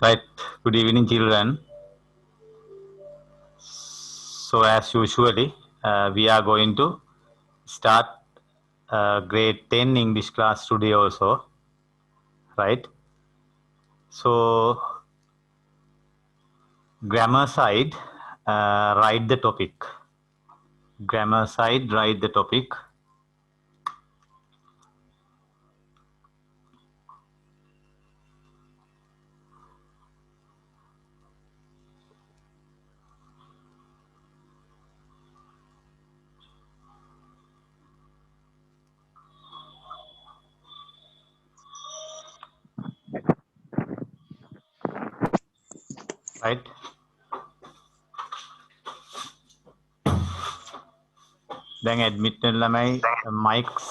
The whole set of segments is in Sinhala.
Right. Good evening, children. So, as usually, we are going to start grade 10 English class today also. Right. So, grammar side, write the topic. Grammar side, write the topic. Right. දැන් ඇඩ්මිට් වෙන ළමයි මයික්ස්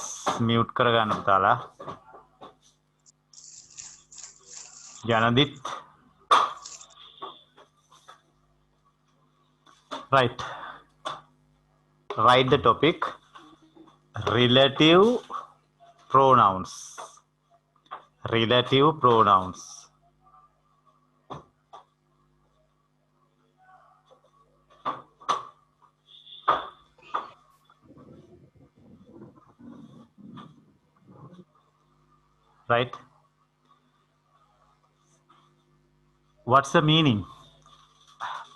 මියුට් කරගන්න පුතාලා. ජනදිත්. Right. Write the topic. Relative pronouns. Relative pronouns. Right. What's the meaning?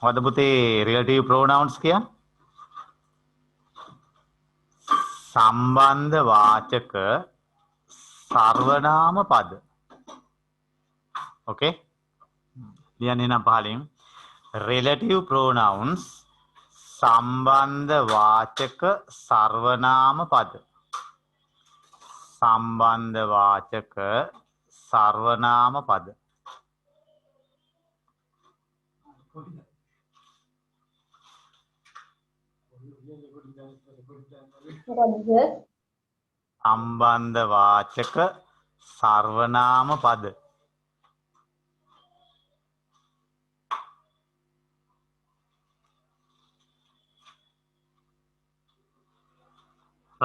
What about the relative pronouns කියන්නේ? සම්බන්ධ වාචක සර්වනාම පද. Okay? ලියන්නේ නම් පහලින් relative pronouns සම්බන්ධ වාචක සර්වනාම පද. සම්බන්ධ වාචක සර්වනාම පද. සම්බන්ධ වාචක සර්වනාම පද.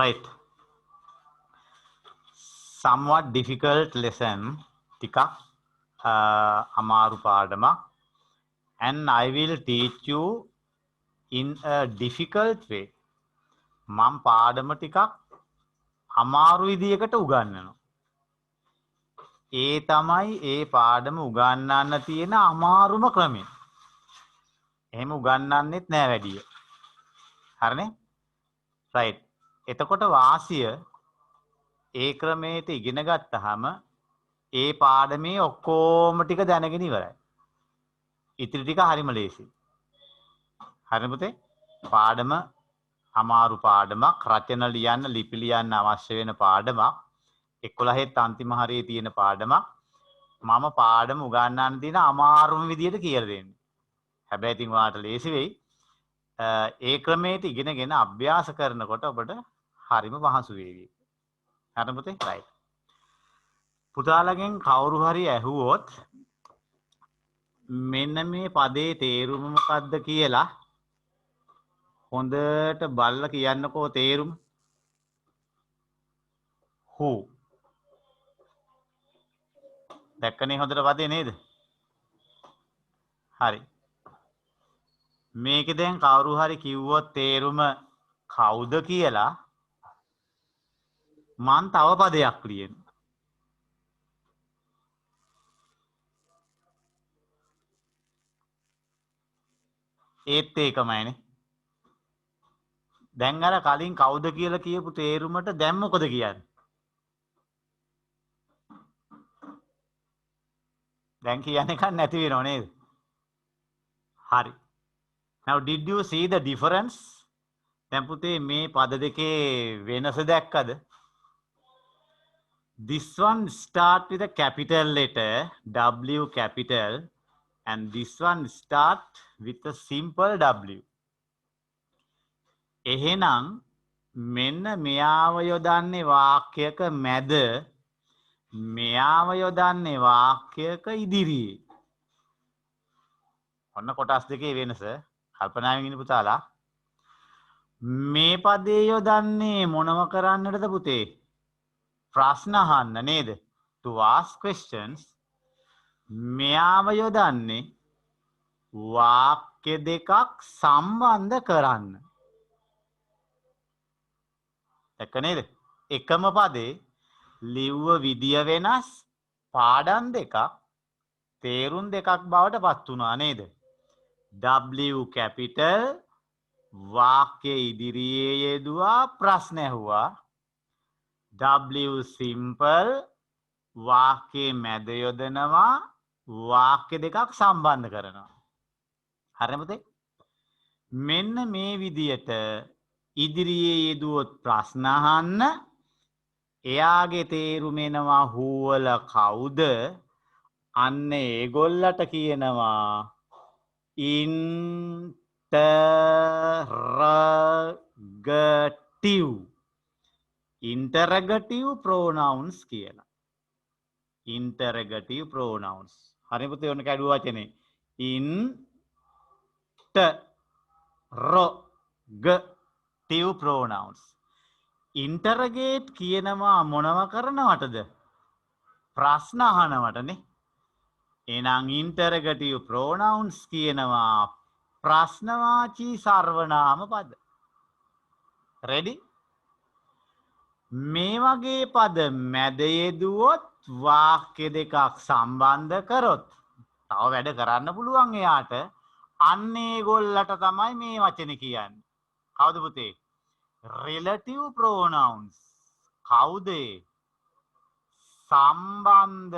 Right. Somewhat difficult lesson ටිකක් අමාරු පාඩමක් and I will teach you in a difficult way. මම පාඩම ටිකක් අමාරු විදියකට උගන්වනවා. ඒ තමයි ඒ පාඩම උගන්වන්න තියෙන අමාරුම ක්‍රමය. එහෙම උගන්වන්නෙත් නෑ වැඩිය. හරිනේ? right. එතකොට වාසිය ඒ ක්‍රමයට ඉගෙන ගත්තාම ඒ පාඩමේ ඔක්කොම ටික දැනගෙන ඉවරයි. ඉතිරි ටික හරිම ලේසියි. හරිද පුතේ? පාඩම අමාරු පාඩමක්, රචන ලියන්න, ලිපි ලියන්න අවශ්‍ය වෙන පාඩමක්, 11ත් අන්තිම හරියේ තියෙන පාඩමක්. මම පාඩම උගන්වන්න දින අමාරුම විදියට කියලා දෙන්නේ. හැබැයි ඉතින් ඔයාලට ලේසි වෙයි. ඒ ක්‍රමයට ඉගෙනගෙන අභ්‍යාස කරනකොට ඔබට හරිම පහසු වේවි. හරිද පුතේ? right. පුතාලගෙන් කවුරු හරි ඇහුවොත් මෙන්න මේ පදේ තේරුම මොකක්ද කියලා හොඳට බලලා කියන්නකෝ තේරුම. who. දැක්කනේ හොඳට පදේ නේද? හරි. මේකේ දැන් කවුරු හරි කිව්වොත් තේරුම කවුද කියලා මං තව පදයක් ලියන්න. ඒත් ඒකමයිනේ. දැන් අර කලින් කවුද කියලා කියපු තේරුමට දැන් මොකද කියන්නේ? දැන් කියන්න එකක් නැති වෙනව නේද? හරි. Now did you see the difference? දැන් පුතේ මේ පද දෙකේ වෙනස දැක්කද? This one start with a capital letter W capital and this one start with a simple W. එහෙනම් මෙන්න මෙයාව යොදන්නේ වාක්‍යයක මැද, මෙයාව යොදන්නේ වාක්‍යයක ඉදිරියේ. ඔන්න කොටස් දෙකේ වෙනස කල්පනාවෙන් ඉන්න පුතාලා. මේ පදේ යොදන්නේ මොනව කරන්නටද පුතේ? ප්‍රශ්න අහන්න නේද? To ask questions. මෙයාව යොදන්නේ වාක්‍ය දෙකක් සම්බන්ධ කරන්න. දැක්ක නේද? එකම පදේ ලිව්ව විදිය වෙනස්, පාඩම් දෙකක් තේරුම් දෙකක් බවට පත් වුණා නේද? W capital වාක්‍ය ඉදිරියේ යෙදුවා ප්‍රශ්න ඇහුවා. W simple වාක්‍යයේ මැද යොදනවා වාක්‍ය දෙකක් සම්බන්ධ කරනවා. හරිද පුතේ? මෙන්න මේ විදියට ඉදිරියේ යෙදුවොත් ප්‍රශ්න අහන්න එයාගේ තේරුම එනවා හූවල කවුද? අන්න ඒගොල්ලට කියනවා interrogative pronouns කියලා. interrogative pronouns. හරි පුතේ ඔන්න කැඩුව වචනේ. interrogative pronouns. interrogate කියනවා මොනව කරනවටද? ප්‍රශ්න අහනවටනේ. එහෙනම් interrogative pronouns කියනවා ප්‍රශ්නවාචී සර්වනාම පද. ready? මේ වගේ පද මැද යෙදුවොත් වාක්‍ය දෙකක් සම්බන්ධ කරොත් තව වැඩ කරන්න පුළුවන් එයාට. අන්න ඒගොල්ලට තමයි මේ වචනේ කියන්නේ. කවුද පුතේ? relative pronouns. කවුද? සම්බන්ධ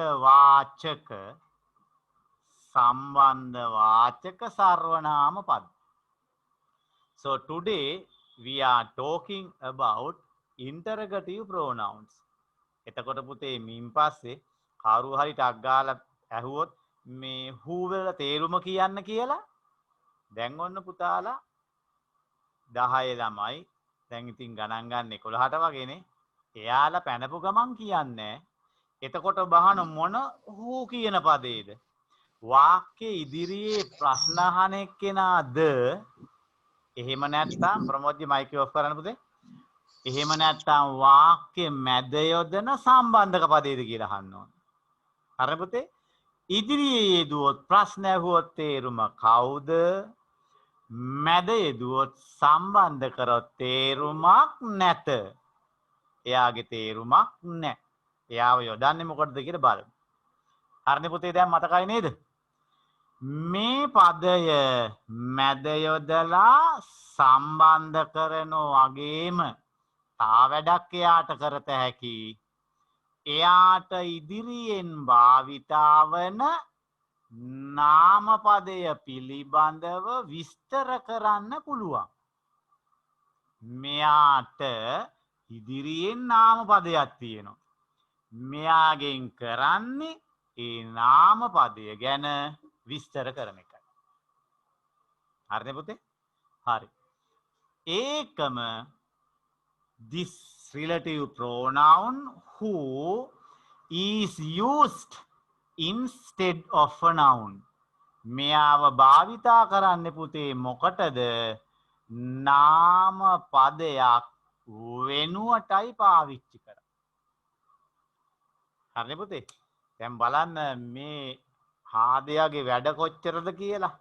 වාචක සර්වනාම පද. So today we are talking about interrogative pronouns. එතකොට පුතේ මින් පස්සේ කවුරු හරි ටක් ගාලා ඇහුවොත් මේ who වල තේරුම කියන්න කියලා දැන් ඔන්න පුතාලා 10 ළමයි දැන් ඉතින් ගණන් ගන්න 11ට වගේනේ. එයාලා පැනපු ගමන් කියන්නේ එතකොට බහන මොන who කියන පදේද? වාක්‍ය ඉදිරියේ ප්‍රශ්න අහන එක්කෙනාද? එහෙම නැත්නම් ප්‍රමෝද්‍ය මයික් ඔෆ් කරන්න පුතේ. එහෙම නැත්නම් වාක්‍ය මැද යොදන සම්බන්ධක පදේද කියලා අහන්න ඕන. හරි පුතේ? ඉදිරියේ යෙදුවොත් ප්‍රශ්න ඇහුවොත් තේරුම කවුද? මැද යෙදුවොත් සම්බන්ධ කරොත් තේරුමක් නැත. එයාගේ තේරුමක් නැහැ. එයාව යොදන්නේ මොකටද කියලා බලමු. හරිනේ පුතේ දැන් මතකයි නේද? මේ පදය මැද යොදලා සම්බන්ධ කරන වගේම තා වැඩක් එයාට කරත හැකි. එයාට ඉදිරියෙන් භාවිතා වන නාමපදය පිළිබඳව විස්තර කරන්න පුළුවන්. මෙයාට ඉදිරියෙන් නාමපදයක් තියෙනවා. මෙයාගෙන් කරන්නේ ඒ නාමපදය ගැන විස්තර කරන එකයි. හරිනේ පුතේ? හරි. ඒකම this relative pronoun who is used instead of a noun. මෙයාව භාවිතා කරන්නේ පුතේ මොකටද? නාම පදයක් වෙනුවටයි පාවිච්චි කරන්නේ. හරිනේ පුතේ? දැන් බලන්න මේ හාදයාගේ වැඩ කොච්චරද කියලා.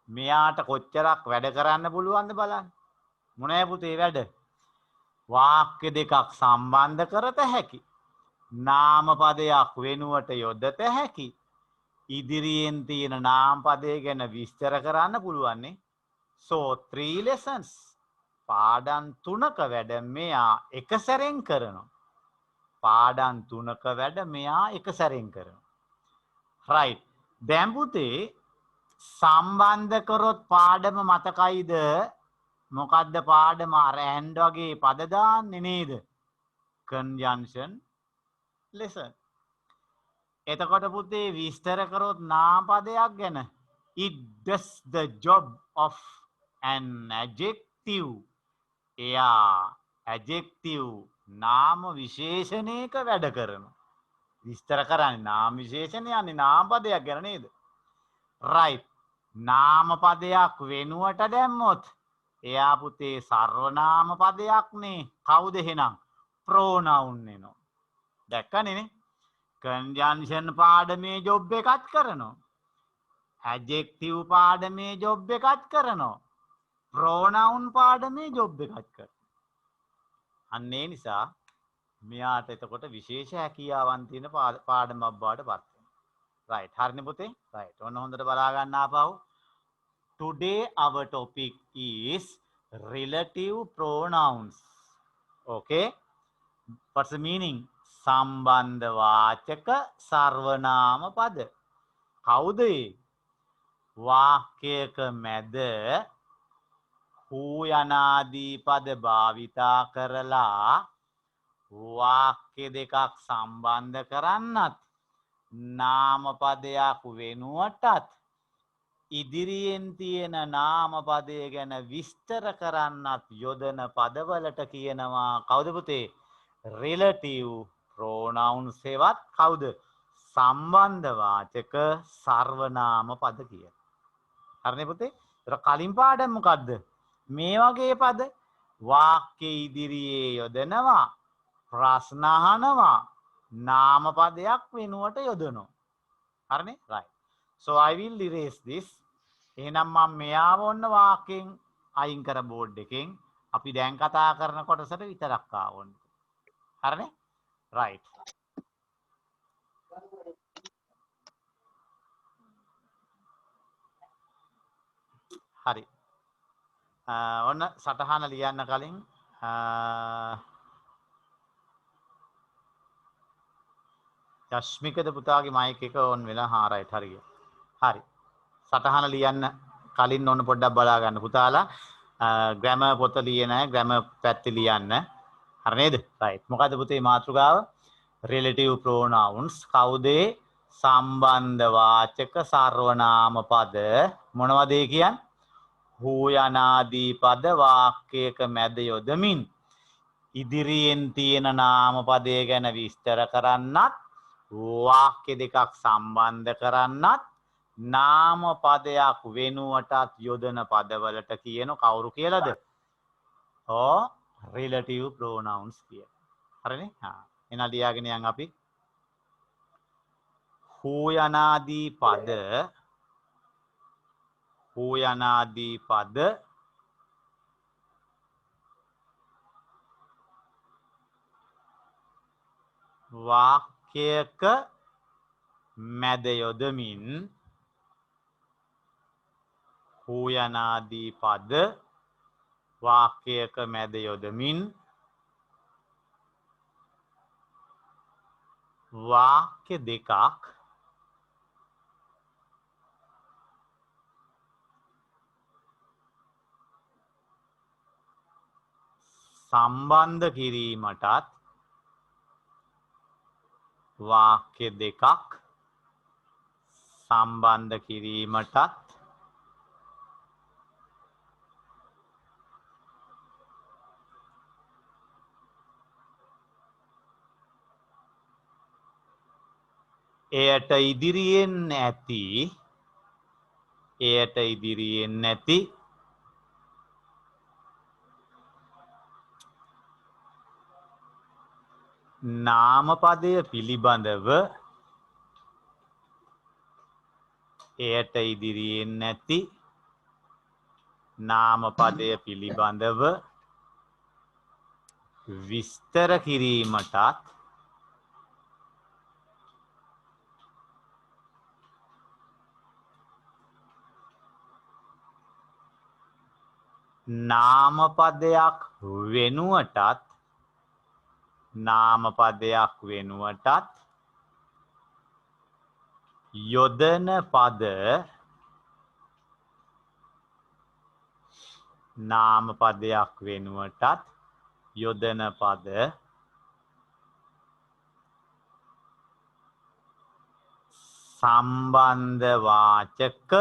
මෙයාට කොච්චරක් වැඩ කරන්න පුළුවන්ද බලන්න. මොනෑ පුතේ වැඩ? වාක්‍ය දෙකක් සම්බන්ධ කරත හැකි. නාම පදයක් වෙනුවට යොදත හැකි. ඉදිරියෙන් තියෙන නාම පදය ගැන විස්තර කරන්න පුළුවන්නේ. So 3 lessons. පාඩම් 3ක වැඩ මෙයා එක සැරෙන් කරනවා. පාඩම් 3ක වැඩ මෙයා එක සැරෙන් කරනවා. right. දැන් පුතේ සම්බන්ධ කරොත් පාඩම මතකයිද? මොකද්ද පාඩම? අර and වගේ පද දාන්නේ නේද? conjunction lesson. එතකොට පුතේ විස්තර කරොත් නාම පදයක් ගැන it does the job of an adjective. එයා adjective නාම විශේෂණයක වැඩ කරනවා. විස්තර කරන්නේ නාම විශේෂණයන්නේ නාම පදයක් ගැන නේද? right. නාම පදයක් වෙනුවට දැම්මොත් එයා පුතේ සර්වනාම පදයක් නේ. කවුද එහෙනම්? pronoun වෙනවා. දැක්කනේ නේ? කන්ජන්ෂන් පාඩමේ ජොබ් එකත් කරනවා. ඇඩ්ජෙක්ටිව් පාඩමේ ජොබ් එකත් කරනවා. ප්‍රෝනවුන් පාඩමේ ජොබ් එකත් කරනවා. අන්න ඒ නිසා මෙයාට එතකොට විශේෂ හැකියාවන් තියෙන පාඩමක් බවට පත් වෙනවා. right හරිනේ පුතේ? right ඔන්න හොඳට බලා ගන්න ආපහු. Today our topic is relative pronouns. Okay? What's the meaning? සම්බන්ධ වාචක සර්වනාම පද. කවුද ඒ? වාක්‍යයක මැද හූ යනාදී පද භාවිතා කරලා වාක්‍ය දෙකක් සම්බන්ධ කරන්නත් නාම පදයක් වෙනුවටත් ඉදිරියෙන් තියෙන නාම පදය ගැන විස්තර කරන්නත් යොදන පදවලට කියනවා කවුද පුතේ? relative pronouns හෙවත් කවුද? සම්බන්ධ වාචක සර්වනාම පද කිය. හරිනේ පුතේ? ඒතර කලින් පාඩම මොකද්ද? මේ වගේ පද වාක්‍ය ඉදිරියේ යොදනවා, ප්‍රශ්න අහනවා, නාම පදයක් වෙනුවට යොදනවා. හරිනේ? right. So I will erase this. එහෙනම් මම මෙයාව ඔන්න වාක්‍යයෙන් අයින් කර බෝඩ් එකෙන් අපි දැන් කතා කරන කොටසට විතරක් ආවොන්න. හරිනේ? right. හරි. ඔන්න සටහන ලියන්න කලින් යශ්මිකද පුතාගේ මයික් එක ඔන් වෙලා හාරයිට් හරිය. හරි. සටහන ලියන්න කලින් ඔන්න පොඩ්ඩක් බලා ගන්න පුතාලා. ග්‍රැමර් පොත ලියන අය ග්‍රැමර් පැත්තේ ලියන්න. හරි නේද? right. මොකද පුතේ මාතෘකාව? relative pronouns. කවුද? සම්බන්ධ වාචක සර්වනාම පද මොනවද ඒ කියන්නේ? හූ යනාදී පද වාක්‍යයක මැද යොදමින් ඉදිරියෙන් තියෙන නාම පදය ගැන විස්තර කරන්නත් වාක්‍ය දෙකක් සම්බන්ධ කරන්නත් නාම පදයක් වෙනුවටත් යොදන පදවලට කියන කවුරු කියලාද? relative pronouns කිය. හරිනේ? එහෙනම් ලියාගෙන යන් අපි. හූ යනාදී පද වාක්‍යයක මැද යොදමින් හූ යනාදී පද වාක්‍යයක මැද යොදමින් වාක්‍ය දෙකක් සම්බන්ධ කිරීමටත් වාක්‍ය දෙකක් සම්බන්ධ කිරීමටත් එයට ඉදිරියෙන් නැති නාමපදය පිළිබඳව එයට ඉදිරියෙන් නැති නාමපදය පිළිබඳව විස්තර කිරීමටත් නාමපදයක් වෙනුවටත් යොදන පද නාමපදයක් වෙනුවටත් යොදන පද සම්බන්ධ වාචක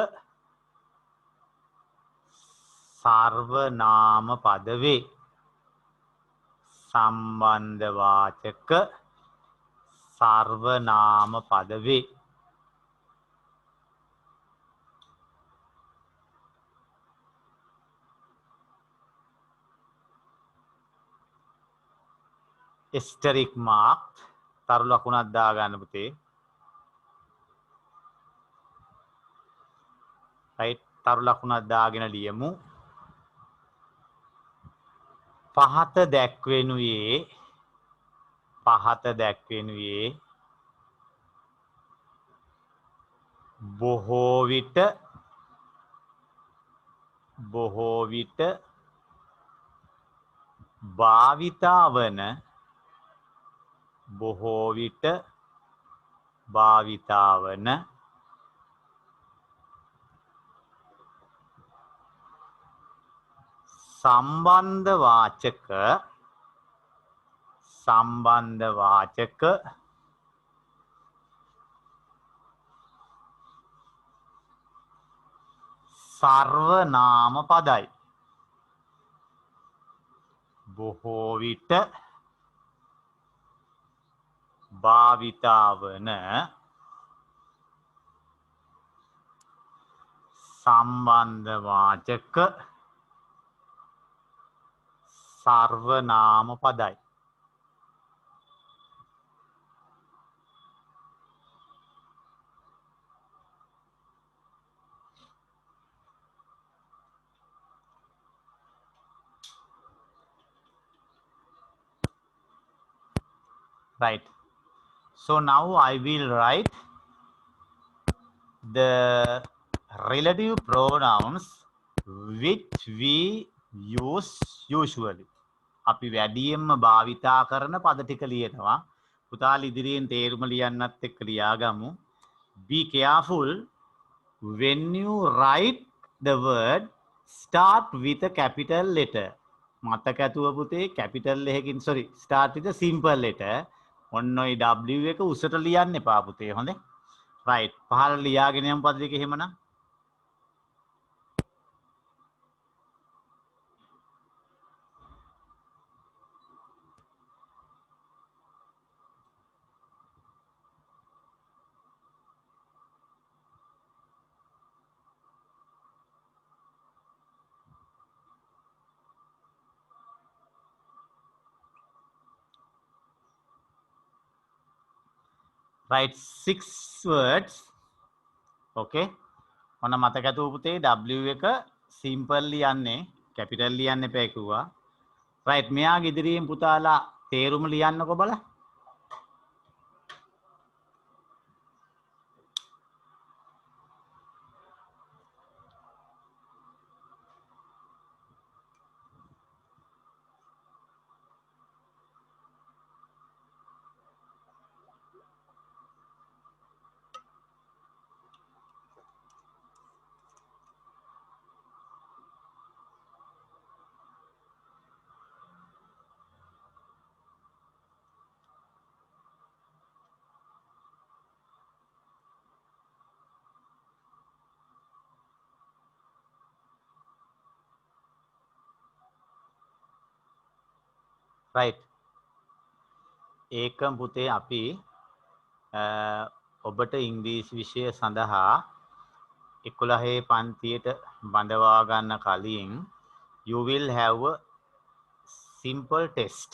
සර්වනාම පද වේ. සම්බන්ධ වාචක සර්වනාම පද වේ. asterisk mark තරු ලකුණක් දාගන්න පුතේ. right තරු ලකුණක් දාගෙන ලියමු. පහත දැක්වෙනුයේ බොහෝ විට භාවිතා වන සම්බන්ධ වාචක සර්වනාම පදයි. බොහෝ විට භාවිතා වන සම්බන්ධ වාචක සර්වනාම පදයි. right so now I will write the relative pronouns which we use usually. අපි වැඩියෙන්ම භාවිතා කරන පද ටික ලියනවා. පුතාලා ඉදිරියෙන් තේරුම ලියන්නත් එක්ක ලියාගමු. Be careful when you write the word start with a capital letter. මතක ඇතුව පුතේ capital එකකින් start with a simple letter. ඔන්න ඔය W එක උසට ලියන්න එපා පුතේ. හොඳේ? right පහළ ලියාගෙන යමු පද දෙක එහෙමනම්. right 6 words okay ඔන්න මතක ඇතුව පුතේ W එක simple ලියන්නේ capital ලියන්න එපා කිව්වා. right මෙයාගේ ඉදිරියෙන් පුතාලා තේරුම ලියන්නකෝ බලන්න. right ඒකම පුතේ අපි ඔබට ඉංග්‍රීසි විෂය සඳහා 11 පන්තියට බඳවා ගන්න කලින් you will have a simple test.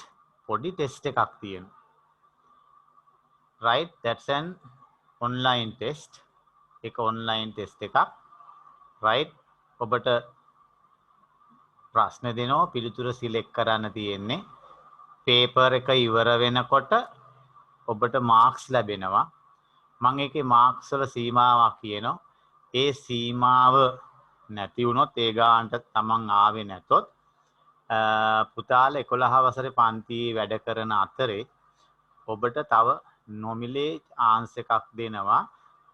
පොඩි test එකක් තියෙනවා. right that's an online test. ඒක online test එකක්. right ඔබට ප්‍රශ්න දෙනවා පිළිතුර select කරන්න තියෙන්නේ. paper එක ඉවර වෙනකොට ඔබට marks ලැබෙනවා. මම ඒකේ marks වල සීමාවක් කියනවා. ඒ සීමාව නැති වුණොත් ඒ ගානට තමන් ආවේ නැතොත් පුතාලා 11 වසරේ පන්තියේ වැඩ කරන අතරේ ඔබට තව නොමිලේ chance එකක් දෙනවා.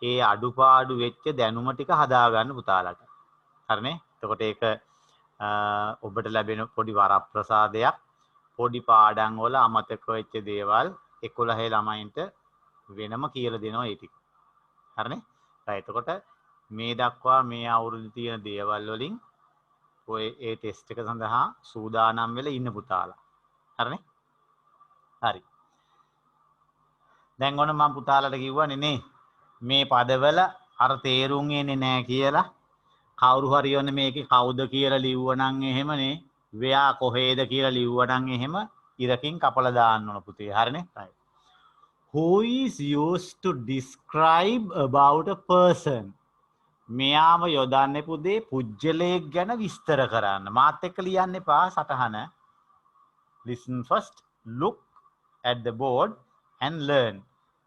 ඒ අඩුපාඩු වෙච්ච දැනුම ටික හදාගන්න පුතාලට. හරිනේ? එතකොට ඒක ඔබට ලැබෙන පොඩි වරප්‍රසාදයක්. පොඩි පාඩම් වල අමතක වෙච්ච දේවල් 11 ළමයින්ට වෙනම කියලා දෙනවා ඒ ටික. හරිනේ? එතකොට මේ දක්වා මේ අවුරුදු තියෙන දේවල් වලින් ඔය ඒ ටෙස්ට් එක සඳහා සූදානම් වෙලා ඉන්න පුතාලා. හරිනේ? හරි. දැන් ඔන්න මම පුතාලට කිව්වනේ නේ මේ පදවල අර තේරුම් එන්නේ නැහැ කියලා. කවුරු හරි යන්නේ මේකේ කවුද කියලා ලිව්වනම් එහෙමනේ. ව්‍යා කොහේද කියලා ලිව්වනම් එහෙම ඉරකින් කපලා දාන්න ඕන පුතේ. හරිනේ? right. who is used to describe about a person. මෙයාම යොදන්නේ පුදේ පුජ්‍යලයක් ගැන විස්තර කරන්න. මාත් එක්ක ලියන්න එපා සටහන. Listen first, look at the board and learn.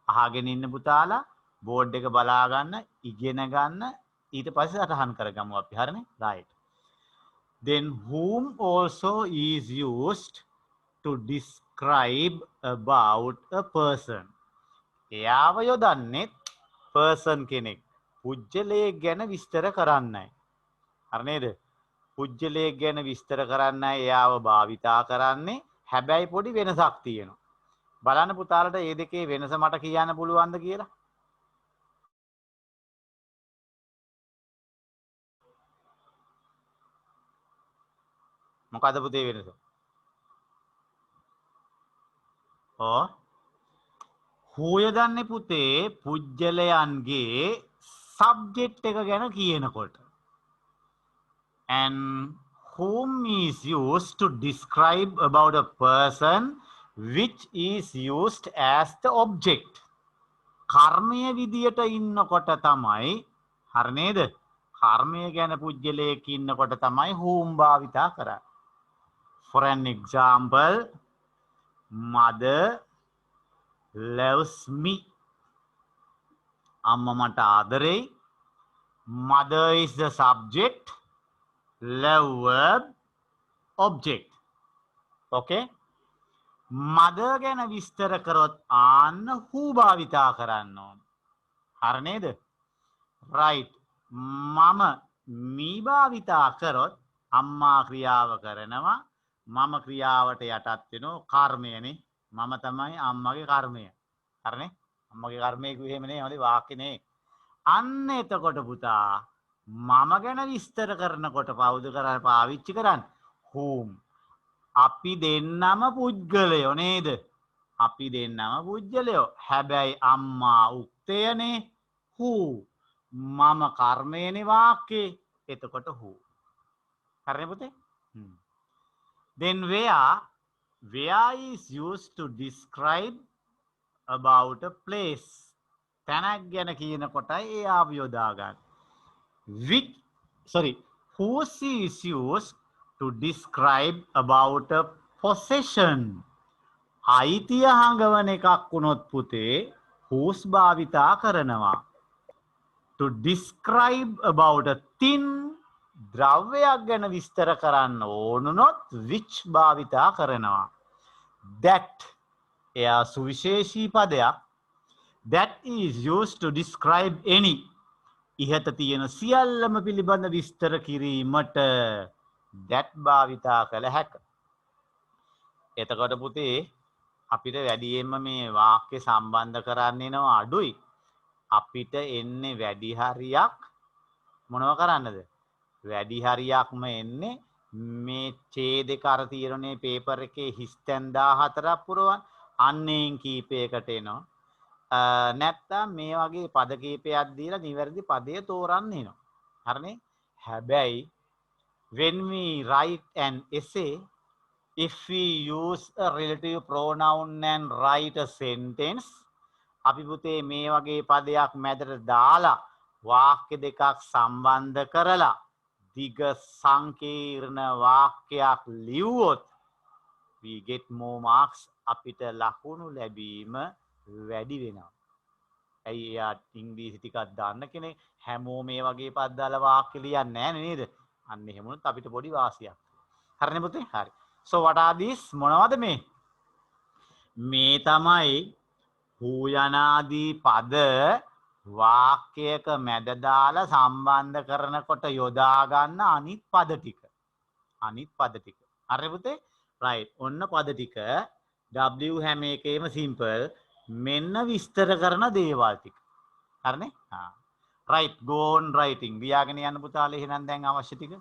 අහගෙන ඉන්න පුතාලා බෝඩ් එක බලා ගන්න, ඉගෙන ගන්න, ඊට පස්සේ සටහන් කරගමු අපි. හරිනේ? right. Then whom also is used to describe about a person. එයාව යොදන්නේ person කෙනෙක් පුජ්‍යලයක් ගැන විස්තර කරන්නයි. හරි නේද? පුජ්‍යලයක් ගැන විස්තර කරන්නයි එයාව භාවිතා කරන්නේ. හැබැයි පොඩි වෙනසක් තියෙනවා. බලන්න පුතාලට මේ දෙකේ වෙනස මට කියන්න පුළුවන්ද කියලා? මොකද පුතේ වෙනස? හොයදන්නේ පුතේ පුජ්‍යලයන්ගේ සබ්ජෙක්ට් එක ගැන කියනකොට. And whom is used to describe about a person which is used as the object. කර්මය විදියට ඉන්නකොට තමයි හරි නේද? කර්මය ගැන පුජ්‍යලයක ඉන්නකොට තමයි whom භාවිතා කරන්නේ. For an example, mother loves me. amma mata ආදරෙයි. Mother is the subject, love verb, object. Okay? Mother ගැන විස්තර කරොත් ආන්න who භාවිතා කරන්න ඕන. හරි නේද? right. මම me භාවිතා කරොත් අම්මා ක්‍රියාව කරනවා. මම ක්‍රියාවට යටත් වෙනවා කර්මයනේ. මම තමයි අම්මගේ කර්මය. හරිනේ? අම්මගේ කර්මය කිව්වෙ එහෙම නේ. හරි වාක්‍යනේ. අන්න එතකොට පුතා මම ගැන විස්තර කරනකොට පවුද කරලා පාවිච්චි කරන්නේ whom. අපි දෙන්නම පුද්ගලයෝ නේද? අපි දෙන්නම පුද්ගලයෝ. හැබැයි අම්මා උක්තයනේ who. මම කර්මයනේ වාක්‍යේ. එතකොට who. හරිනේ පුතේ? Then where is used to describe about a place. තැනක් ගැන කියනකොටයි ඒ ආව යොදා ගන්න. Whose is used to describe about a possession. අයිතිය හංගවන එකක් වුණොත් පුතේ whose භාවිතා කරනවා. To describe about a thing, ද්‍රව්‍යයක් ගැන විස්තර කරන්න ඕනුනොත් which භාවිතා කරනවා. that එයා සුවිශේෂී පදයක්. That is used to describe any. ඉහත තියෙන සියල්ලම පිළිබඳ විස්තර කිරීමට that භාවිතා කළ හැක. එතකොට පුතේ අපිට වැඩියෙන්ම මේ වාක්‍ය සම්බන්ධ කරන්න එනවා අඩුයි. අපිට එන්නේ වැඩි හරියක් මොනව කරන්නද? වැඩි හරියක්ම එන්නේ මේ ඡේදක අර තියෙනනේ පේපර් එකේ හිස්තැන් 14ක් පුරවන්න. අන්නේන් කීපයකට එනවා. නැත්තම් මේ වගේ පද කීපයක් දීලා නිවැරදි පදය තෝරන්න එනවා. හරිනේ? හැබැයි when we write an essay, if we use a relative pronoun and write a sentence, අපි පුතේ මේ වගේ පදයක් මැදට දාලා වාක්‍ය දෙකක් සම්බන්ධ කරලා දිග සංකීර්ණ වාක්‍යයක් ලියුවොත් we get more marks. අපිට ලකුණු ලැබීම වැඩි වෙනවා. ඇයි එයා ඉංග්‍රීසි ටිකක් දන්න කෙනෙක් හැමෝම මේ වගේ පද දාලා වාක්‍ය ලියන්නේ නැහැ නේද? අන්න එහෙම වුණොත් අපිට පොඩි වාසියක්. හරිනේ පුතේ? හරි. So what are these? මොනවද මේ? මේ තමයි who යනාදී පද වාක්‍යයක මැද දාලා සම්බන්ධ කරනකොට යොදා ගන්න අනිත් පද ටික. අනිත් පද ටික. හරි පුතේ? right. ඔන්න පද ටික W හැම එකේම simple. මෙන්න විස්තර කරන දේවල් ටික. හරිනේ? right. Go on writing. ලියාගෙන යන්න පුතාලේ එහෙනම් දැන් අවශ්‍ය ටික.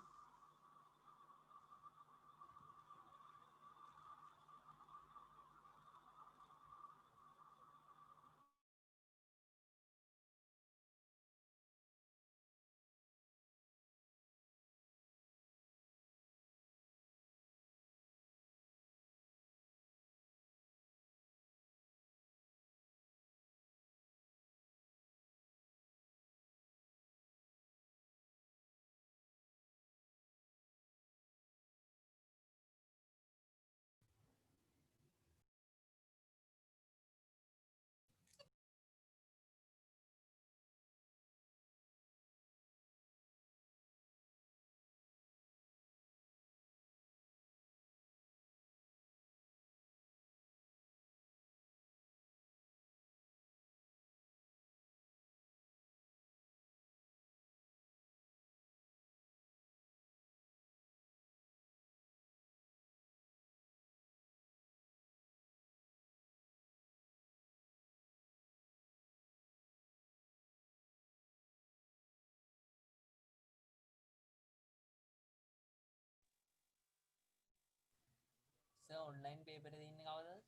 ඔන්ලයින් පේපර් එකේ ඉන්නේ කවදාද?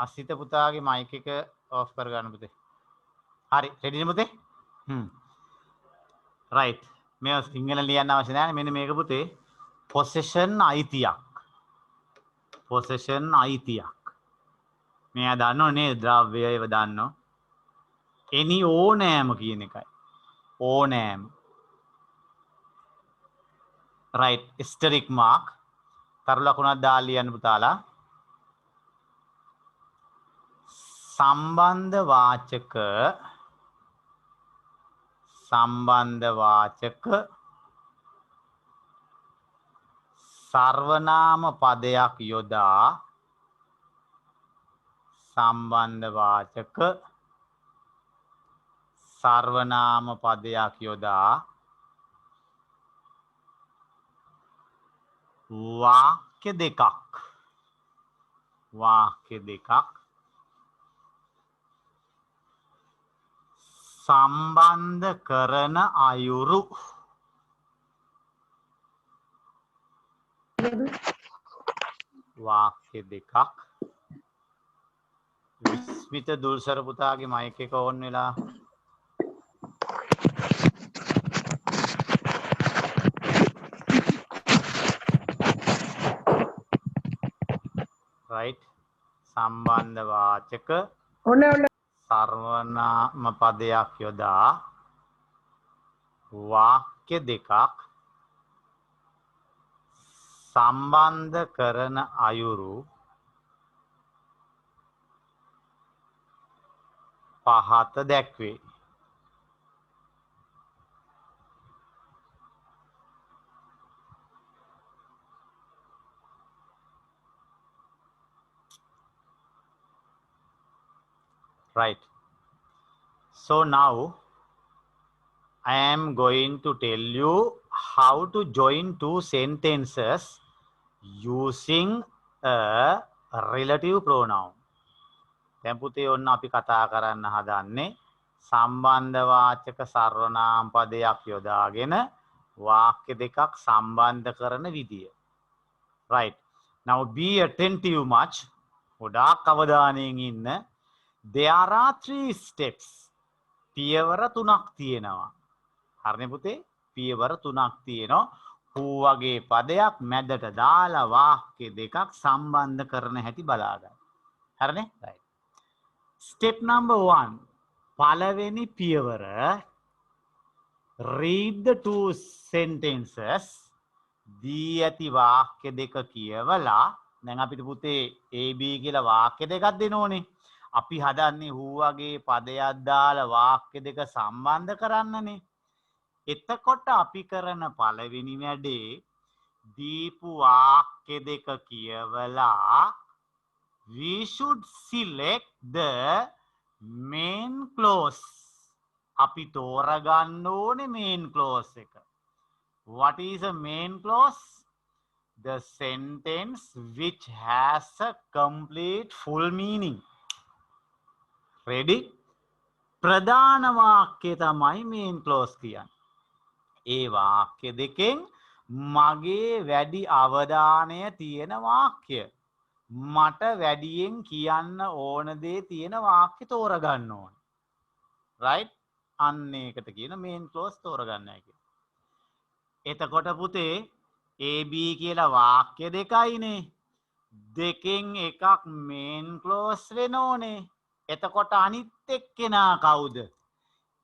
අසිත පුතාගේ මයික් එක ඔෆ් කරගන්න පුතේ. හරි රෙඩිද පුතේ? රයිට්. මේ සිංහල ලියන්න අවශ්‍ය නැහැ. මෙන්න මේක පුතේ පොසෙෂන් අයිතියක්. පොසෙෂන් අයිතියක්. මෙයා දන්නෝ නේද? ද්‍රව්‍ය ඒව දන්නෝ. එනි ඕනෑම කියන එකයි. ඕනෑම. රයිට්. ස්ටරික් මාක්. තරු ලකුණක් දාලා ලියන්න පුතාලා. සම්බන්ධ වාචක සර්වනාම පදයක් යොදා සම්බන්ධ වාචක සර්වනාම පදයක් යොදා වාක්‍ය දෙකක් සම්බන්ධ කරන අයුරු වාක්‍ය දෙකක් විස්මිත දුල්සර පුතාගේ මයික් එක ඕන් වෙලා රයිට් සම්බන්ධ වාචක සර්වනාම පදයක් යොදා වාක්‍ය දෙකක් සම්බන්ධ කරන අයුරු පහත දැක්වේ. Right. So now I am going to tell you how to join two sentences using a relative pronoun. දැන් පුතේ ඔන්න අපි කතා කරන්න හදන්නේ සම්බන්ධ වාචක සර්වනාම පදයක් යොදාගෙන වාක්‍ය දෙකක් සම්බන්ධ කරන විදිය. Right. Now be attentive much. ගොඩාක් අවධානයෙන් ඉන්න. There are 3 steps. පියවර 3ක් තියෙනවා. හරිනේ පුතේ? පියවර 3ක් තියෙනවා. who වගේ පදයක් මැදට දාලා වාක්‍ය දෙකක් සම්බන්ධ කරන හැටි බලා ගන්න. හරිනේ? right. Step number 1. පළවෙනි පියවර read the 2 sentences. දී ඇති වාක්‍ය දෙක කියවලා දැන් අපිට පුතේ AB කියලා වාක්‍ය දෙකක් දෙනෝනේ. අපි හදන්නේ who වගේ පදයක් දාලා වාක්‍ය දෙක සම්බන්ධ කරන්නනේ. එතකොට අපි කරන පළවෙනි වැඩේ දීපු වාක්‍ය දෙක කියවලා we should select the main clause. අපි තෝරගන්න ඕනේ main clause එක. What is a main clause? The sentence which has a complete full meaning. Ready? ප්‍රධාන වාක්‍යය තමයි main clause කියන්නේ. ඒ වාක්‍ය දෙකෙන් මගේ වැඩි අවධානය තියෙන වාක්‍ය. මට වැඩියෙන් කියන්න ඕන දේ තියෙන වාක්‍ය තෝරගන්න ඕන. right? අන්න ඒකට කියන main clause තෝරගන්නයි කියන්නේ. එතකොට පුතේ AB කියලා වාක්‍ය දෙකයිනේ. දෙකෙන් එකක් main clause වෙන්න ඕනේ. එතකොට අනිත් එක්කෙනා කවුද?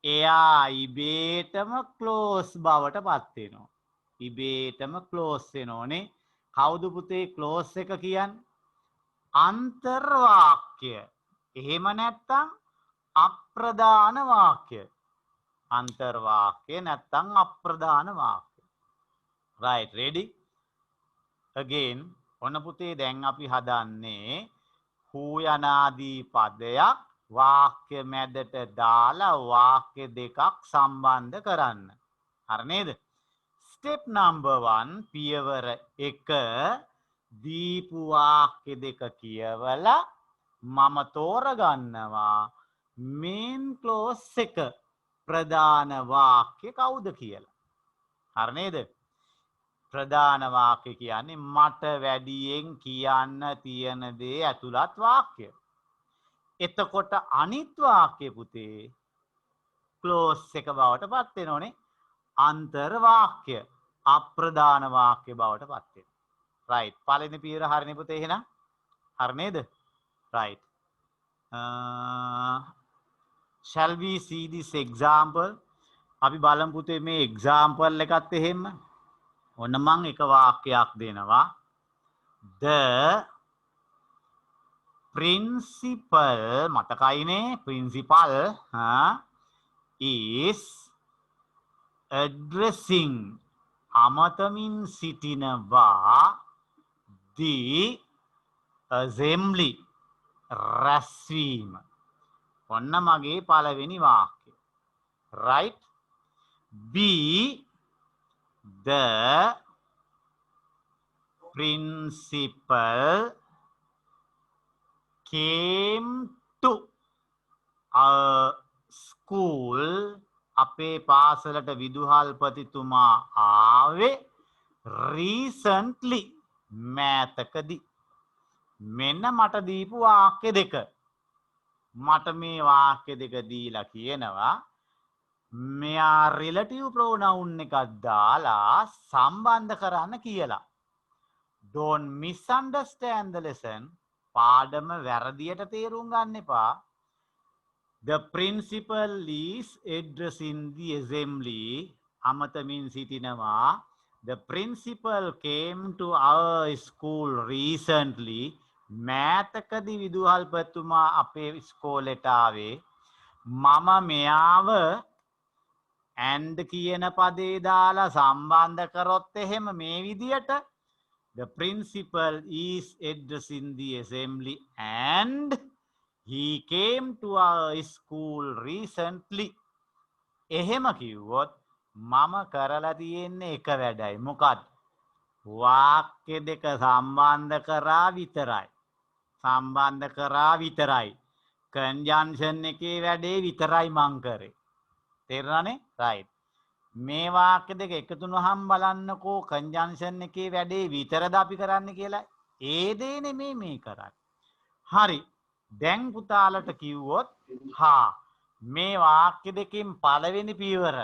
එයා ඉබේටම clause බවට පත් වෙනවා. ඉබේටම clause වෙනෝනේ. කවුද පුතේ clause එක කියන්නේ? අන්තර්වාක්‍ය. එහෙම නැත්නම් අප්‍රධාන වාක්‍ය. අන්තර්වාක්‍ය නැත්නම් අප්‍රධාන වාක්‍ය. right, ready? Again ඔන්න පුතේ දැන් අපි හදන්නේ who යනාදී පදයක් වාක්‍ය මැදට දාලා වාක්‍ය දෙකක් සම්බන්ධ කරන්න. හරි නේද? ස්ටෙප් නම්බර් 1 පියවර 1 දීපු වාක්‍ය දෙක කියවලා මම තෝරගන්නවා මේන් ක්ලෝස් එක ප්‍රධාන වාක්‍ය කවුද කියලා. හරි නේද? ප්‍රධාන වාක්‍ය කියන්නේ මට වැඩියෙන් කියන්න තියෙන දේ ඇතුළත් වාක්‍ය. එතකොට අනිත් වාක්‍ය පුතේ ක්ලෝස් එක බවට පත් වෙනෝනේ. අන්තර් වාක්‍ය අප්‍රධාන වාක්‍ය බවට පත් වෙනවා. right. පළවෙනි පියවර හරිනේ පුතේ එහෙනම්. හරි නේද? right. Shall we see this example? අපි බලමු පුතේ මේ example එකත් එහෙම. ඔන්න මම එක වාක්‍යයක් දෙනවා. The principal මතකයිනේ principal is addressing අමතමින් සිටිනවා the assembly රැස්වීම. ඔන්න මගේ පළවෙනි වාක්‍යය. right. B the principal came to our school අපේ පාසලට විදුහල්පතිතුමා ආවේ recently මෑතකදී. මෙන්න මට දීපු වාක්‍ය දෙක. මට මේ වාක්‍ය දෙක දීලා කියනවා මෙයා relative pronoun එකක් දාලා සම්බන්ධ කරන්න කියලා. Don't misunderstand the lesson. පාඩම වැරදියට තේරුම් ගන්න එපා. The principal is addressing the assembly. අමතමින් සිටිනවා. The principal came to our school recently. මෑතකදී විදුහල්පතිතුමා අපේ ඉස්කෝලේට ආවේ. මම මෙයාව and කියන පදේ දාලා සම්බන්ධ කරොත් එහෙම මේ විදියට the principal is addressing the assembly and he came to our school recently. එහෙම කිව්වොත් මම කරලා තියෙන්නේ එක වැඩයි. මොකක්ද? වාක්‍ය දෙක සම්බන්ධ කරා විතරයි. සම්බන්ධ කරා විතරයි. conjunction එකේ වැඩේ විතරයි මං කරේ. තේරුණානේ? right. මේ වාක්‍ය දෙක එකතු වුණාම බලන්නකෝ conjunction එකේ වැඩේ විතරද අපි කරන්නේ කියලා. ඒ දේ නෙමෙයි මේ කරන්නේ. හරි. දැන් පුතාලට කිව්වොත් මේ වාක්‍ය දෙකෙන් පළවෙනි පියවර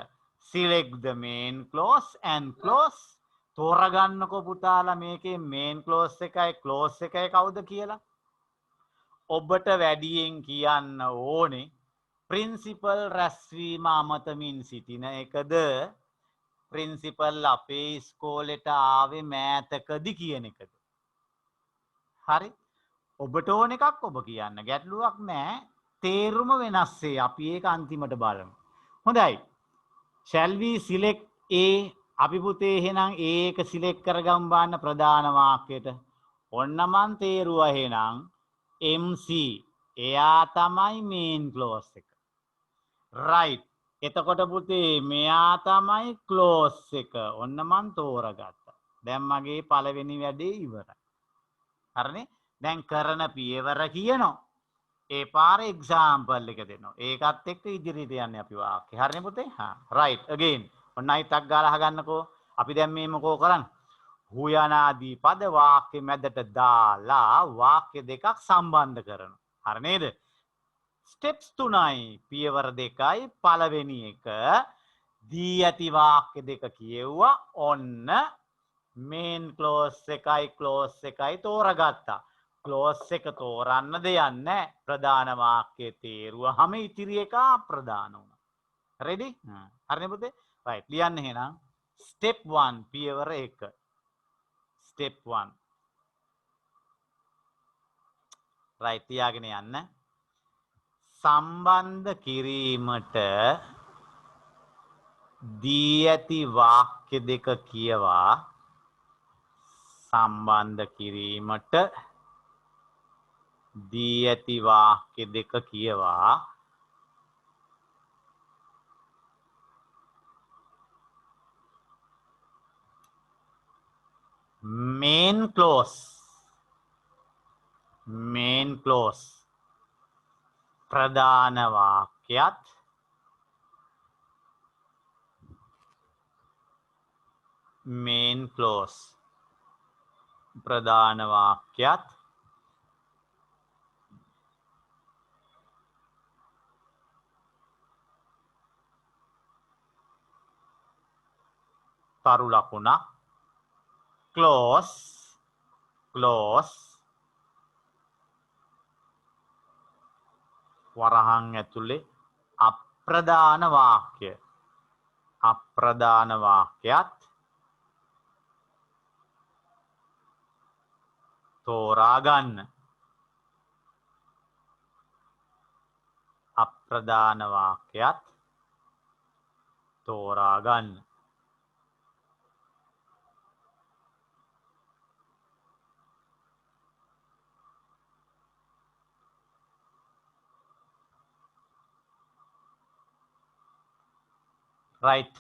select the main clause and clause. තෝරගන්නකෝ පුතාලා මේකේ main clause එකයි clause එකයි කවුද කියලා. ඔබට වැඩියෙන් කියන්න ඕනේ principal රැස්වීම අමතමින් සිටින එකද principal අපේ ඉස්කෝලේට ආවේ මෑතකදී කියන එකද. හරි. ඔබට ඕන එකක් ඔබ කියන්න. ගැටලුවක් නැහැ. තේරුම වෙනස් වේ. අපි ඒක අන්තිමට බලමු. හොඳයි. Shall we select A? අපි පුතේ එහෙනම් A එක select කරගමු බලන්න ප්‍රධාන වාක්‍යයට. ඔන්න මන් තේරුවා එහෙනම් MC. එයා තමයි main clause එක. right. එතකොට පුතේ මෙයා තමයි clause එක. ඔන්න මන් තෝරගත්තා. දැන් මගේ පළවෙනි වැඩේ ඉවරයි. හරිනේ? දැන් කරන පියවර කියනවා. ඒ පාර example එක දෙනවා. ඒකත් එක්ක ඉදිරියට යන්නේ අපි වාක්‍ය. හරිනේ පුතේ? right. again. ඔන්න අයිතක් ගාලා අහගන්නකෝ. අපි දැන් මේ මොකෝ කරන්නේ? හුයනාදී පද වාක්‍ය මැදට දාලා වාක්‍ය දෙකක් සම්බන්ධ කරනවා. හරි නේද? ස්ටෙප්ස් 3යි පියවර 2යි පළවෙනි එක දී ඇති වාක්‍ය දෙක කියෙව්වා. ඔන්න මේන් ක්ලෝස් එකයි ක්ලෝස් එකයි තෝරගත්තා. ක්ලෝස් එක තෝරන්න දෙයක් නැහැ. ප්‍රධාන වාක්‍යයේ තේරුවහම ඉතිරි එක අප්‍රධාන වුණා. රෙඩි? හරිනේ පුතේ? right. ලියන්න එහෙනම් step 1 පියවර 1. step 1. right. තියාගෙන යන්න. සම්බන්ධ කිරීමට දී ඇති වාක්‍ය දෙක කියවා සම්බන්ධ කිරීමට දී ඇති වාක්‍ය දෙක කියවා main clause ප්‍රධාන වාක්‍යයත් main clause ප්‍රධාන වාක්‍යයත් තරු ලකුණක් clause වරහන් ඇතුලේ අප්‍රධාන වාක්‍යයත් තෝරා ගන්න. අප්‍රධාන වාක්‍යයත් තෝරා ගන්න. right.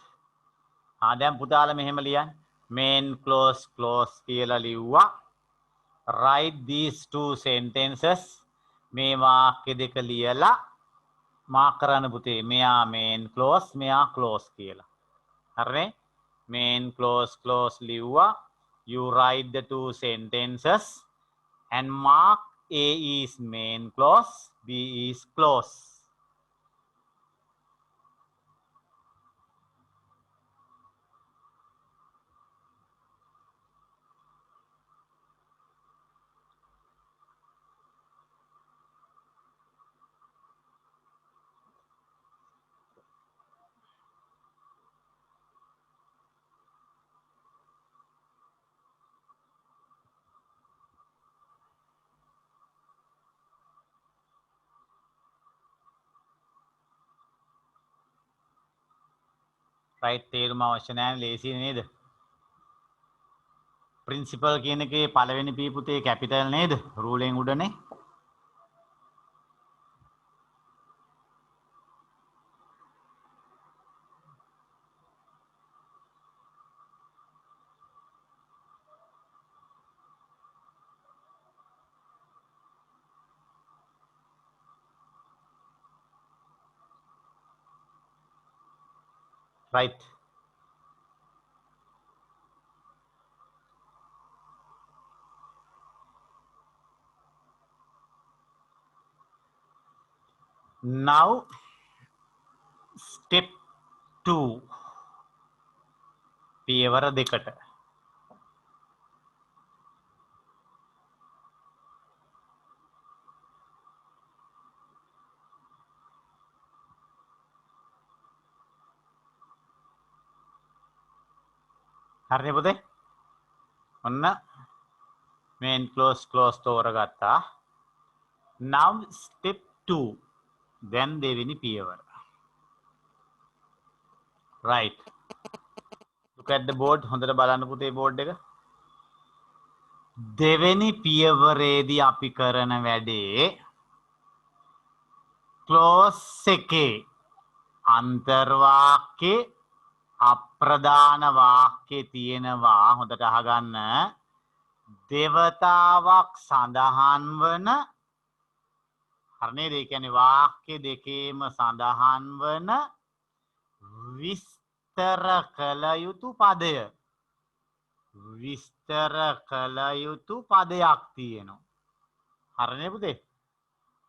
දැන් පුතාලා මෙහෙම ලියන්න. main clause කියලා ලිව්වා. write these two sentences. මේ වාක්‍ය දෙක ලියලා මාක් කරන්න පුතේ. මෙයා main clause මෙයා clause කියලා. හරිනේ? main clause ලිව්වා. you write the two sentences and mark A is main clause, B is clause. right තේරුම අවශ්‍ය නැහැ ලේසි නේද? principal කියන එකේ පළවෙනි p පුතේ capital නේද? රූලෙන් උඩනේ. right. now step 2 පියවර දෙකට හරිනේ පුතේ? ඔන්න main clause තෝරගත්තා. now step 2 then දෙවෙනි පියවර. right. look at the board. හොඳට බලන්න පුතේ board එක. දෙවෙනි පියවරේදී අපි කරන වැඩේ clause එකේ අන්තර්වාක්‍ය අප්‍රධාන වාක්‍ය තියෙනවා. හොඳට අහගන්න. දෙවතාවක් සඳහන් වන හරිනේ? ඒ කියන්නේ වාක්‍ය දෙකේම සඳහන් වන විස්තර කළ යුතු පදය. විස්තර කළ යුතු පදයක් තියෙනවා. හරිනේ පුතේ?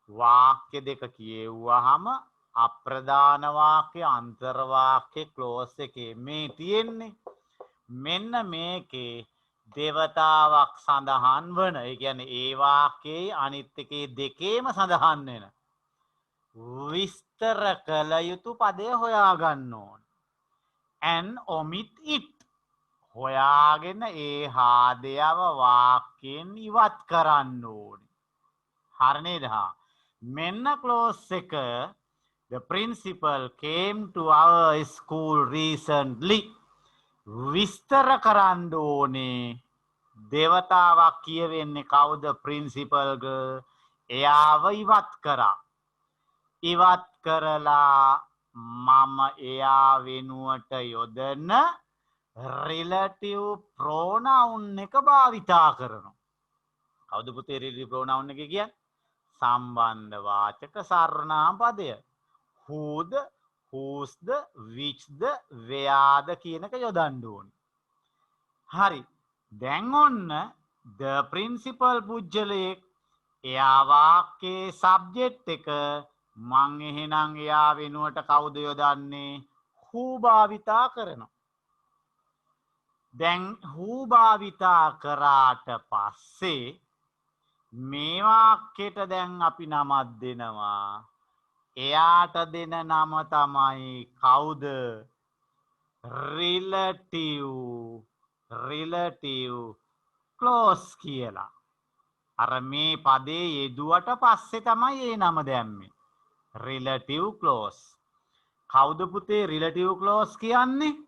වාක්‍ය දෙක කියෙව්වහම අප්‍රධාන වාක්‍ය අන්තර්වාක්‍ය clause එකේ මේ තියෙන්නේ. මෙන්න මේකේ දෙවතාවක් සඳහන් වන, ඒ කියන්නේ ඒ වාක්‍යයේ අනිත් එකේ දෙකේම සඳහන් වෙන විස්තර කළ යුතු පදය හොයාගන්න ඕන. and omit it. හොයාගෙන ඒ හාදයව වාක්‍යයෙන් ඉවත් කරන්න ඕනේ. හරිනේද? මෙන්න clause එක. The principal came to our school recently. විස්තර කරන්න ඕනේ. දෙවතාවක් කියවෙන්නේ කවුද? principal ගේ එයාව ඉවත් කරා. ඉවත් කරලා මම එයා වෙනුවට යොදන රිලටිව් ප්‍රෝනවුන් එක භාවිතා කරනවා. කවුද පුතේ රිලටිව් ප්‍රෝනවුන් එක කියන්නේ? සම්බන්ධ වාචක සර්වනාම පදය. whoද, whosද, whichද, whereද කියන එක යොදන්න ඕනේ. හරි. දැන් ඔන්න the principal පුජ්‍යලයක් එයා වාක්‍යයේ සබ්ජෙක්ට් එක මං එහෙනම් එයා වෙනුවට කවුද යොදන්නේ? who භාවිතා කරනවා. දැන් who භාවිතා කරාට පස්සේ මේ වාක්‍යයට දැන් අපි නමක් දෙනවා. එයාට දෙන නම තමයි කවුද? relative clause කියලා. අර මේ පදේ යෙදුවට පස්සේ තමයි ඒ නම දැම්මේ. relative clause. කවුද පුතේ relative clause කියන්නේ?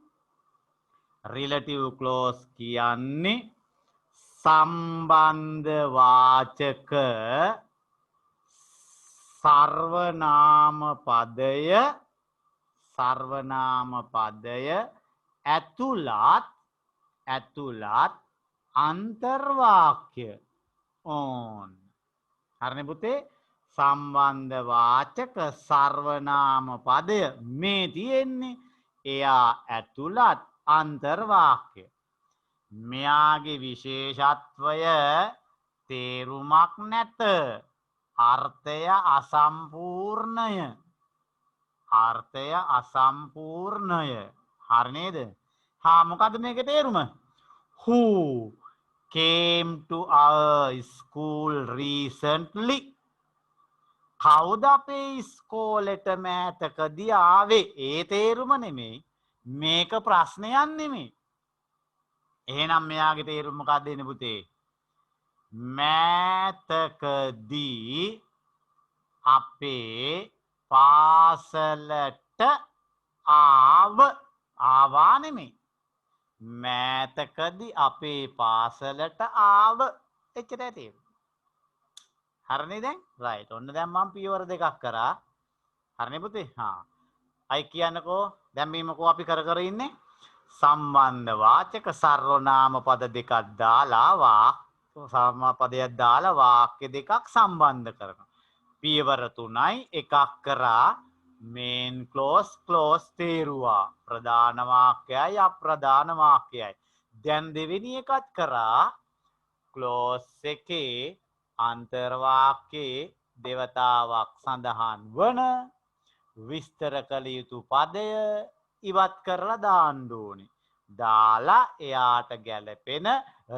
relative clause කියන්නේ සම්බන්ධ වාචක සර්වනාම පදය ඇතුළත් අන්තර්වාක්‍ය ඕන්. හරිනේ පුතේ? සම්බන්ධ වාචක සර්වනාම පදය මේ තියෙන්නේ. එයා ඇතුළත් අන්තර්වාක්‍ය. මෙයාගේ විශේෂත්වය තේරුමක් නැත. අර්ථය අසම්පූර්ණය. හරි නේද? මොකද්ද මේකේ තේරුම? who came to our school recently. කවුද අපේ ඉස්කෝලේට මෑතකදී ආවේ? ඒ තේරුම නෙමෙයි. මේක ප්‍රශ්නයක් නෙමෙයි. එහෙනම් මෙයාගේ තේරුම මොකක්ද එන්නේ පුතේ? මෑතකදී අපේ පාසලට ආවා නෙමෙයි. මෑතකදී අපේ පාසලට ආව. එච්චරයි තේරුම. හරිනේ දැන්? රයිට්. ඔන්න දැන් මම පියවර දෙකක් කරා. හරිනේ පුතේ? අයි කියන්නකෝ. දැන් මේ මොකෝ අපි කර ඉන්නේ? සම්බන්ධ වාචක සර්වනාම පද දෙකක් දාලා පදයක් දාලා වාක්‍ය දෙකක් සම්බන්ධ කරනවා. පියවර 3යි එකක් කරා main clause තේරුවා. ප්‍රධාන වාක්‍යයයි අප්‍රධාන වාක්‍යයයි. දැන් දෙවෙනි එකත් කරා clause එකේ අන්තර්වාක්‍යයේ දෙවතාවක් සඳහන් වන විස්තර කළ යුතු පදය ඉවත් කරලා දාන්න ඕනේ. දාලා එයාට ගැලපෙන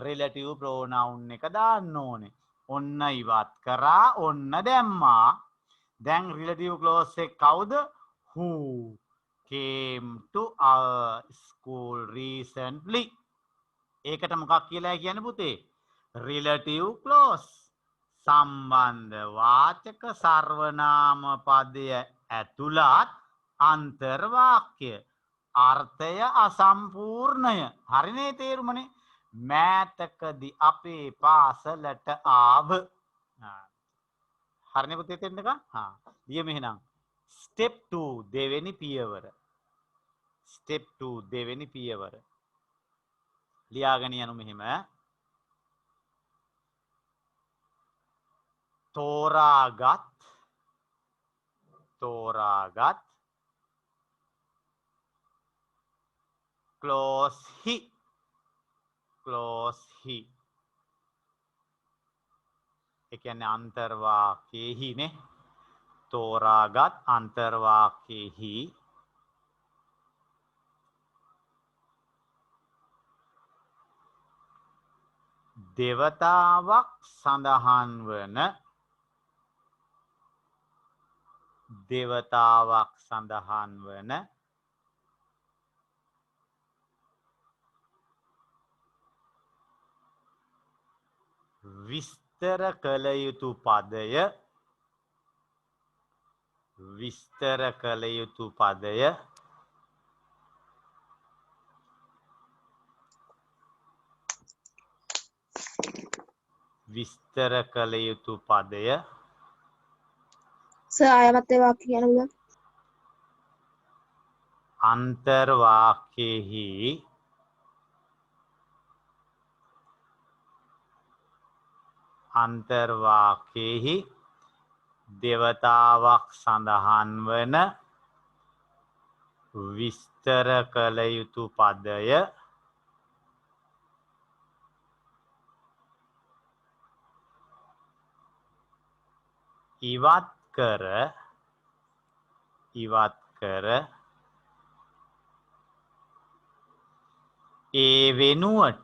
relative pronoun එක දාන්න ඕනේ. ඔන්න ඉවත් කරා, ඔන්න දැම්මා. දැන් relative clause එක කවුද? who came to our school recently. ඒකට මොකක් කියලා කියන්නේ පුතේ? relative clause. සම්බන්ධ වාචක සර්වනාම පදය ඇතුළත් අන්තර්වාක්‍ය. අර්ථය අසම්පූර්ණය. හරිනේ තේරුමනේ? මෑතකදී අපේ පාසලට ආව. හරිනේ පුතේ තේරෙන්නක? ලියමු එහෙනම්. step 2 දෙවෙනි පියවර. step 2 දෙවෙනි පියවර. ලියාගෙන යනු මෙහෙම. තෝරාගත් clause he ඒ කියන්නේ අන්තර්වාක්‍යෙහි නේ. තෝරාගත් අන්තර්වාක්‍යෙහි දෙවතාවක් සඳහන් වන විස්තර කළ යුතු පදය සර් ආයමත් ඒ වාක්‍ය කියන්න පුළුවන්. අන්තර්වාක්‍යයෙහි දෙවතාවක් සඳහන් වන විස්තර කළ යුතු පදය ඉවත් කර ඒ වෙනුවට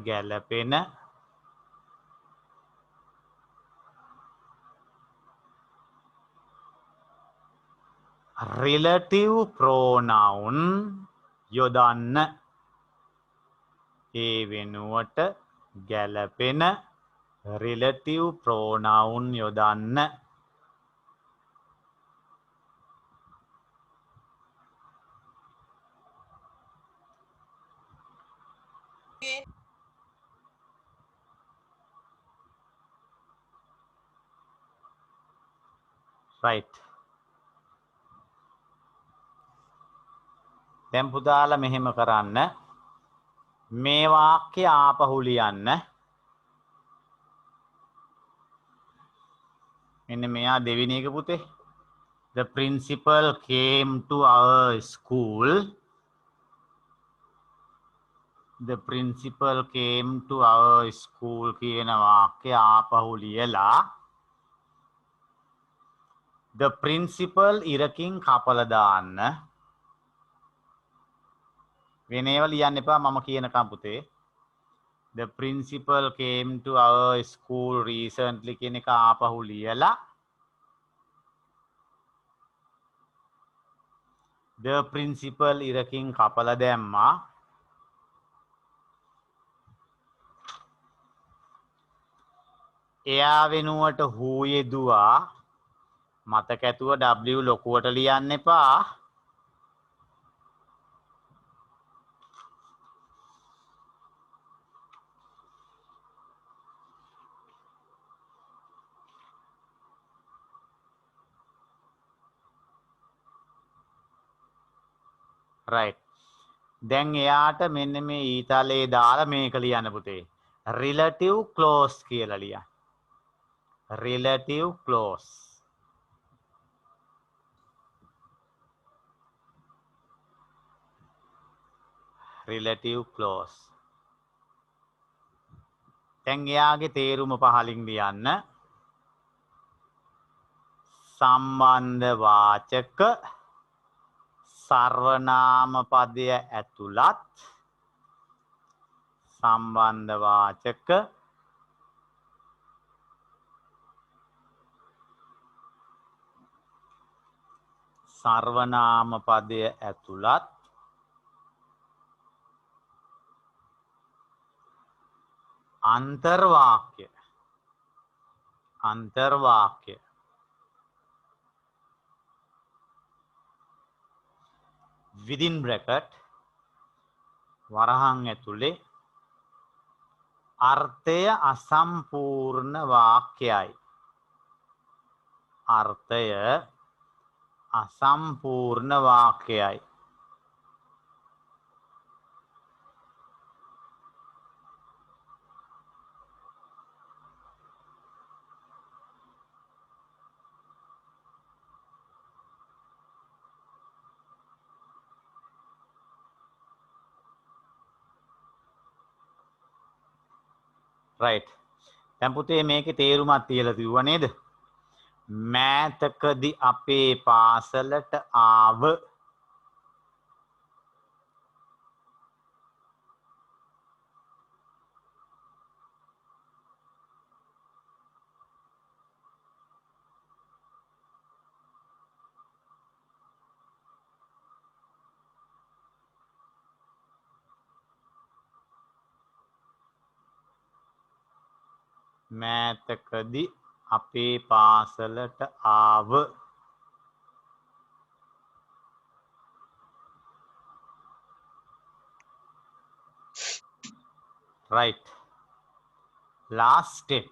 ගැලපෙන relative pronoun යොදන්න. ඒ වෙනුවට ගැලපෙන relative pronoun යොදන්න. right. දැන් පුතාලා මෙහෙම කරන්න. මේ වාක්‍ය ආපහු ලියන්න. මෙන්න මෙයා දෙවෙනි එක පුතේ. The principal came to our school. The principal came to our school කියන වාක්‍ය ආපහු ලියලා the principal ඉරකින් කපලා දාන්න. වෙන ඒවා ලියන්න එපා මම කියනකම් පුතේ. The principal came to our school recently කියන එක ආපහු ලියලා the principal ඉරකින් කපලා දැම්මා. එයා වෙනුවට who යෙදුවා. මතක ඇතුව W ලොකුවට ලියන්න එපා. right. දැන් එයාට මෙන්න මේ ඊතලේ දාලා මේක ලියන්න පුතේ. relative clause කියලා ලියන්න. relative clause. relative clause. දැන් එයාගේ තේරුම පහලින් ලියන්න. සම්බන්ධ වාචක සර්වනාම පදය ඇතුළත් සම්බන්ධ වාචක සර්වනාම පදය ඇතුළත් අන්තර්වාක්‍ය within bracket වරහන් ඇතුලේ අර්ථය අසම්පූර්ණ වාක්‍යයි. අර්ථය අසම්පූර්ණ වාක්‍යයි. right. දැන් පුතේ මේකේ තේරුමක් තියලා තියුවා නේද? මෑතකදී අපේ පාසලට ආව මෑතකදී අපේ පාසලට ආව right. Last step.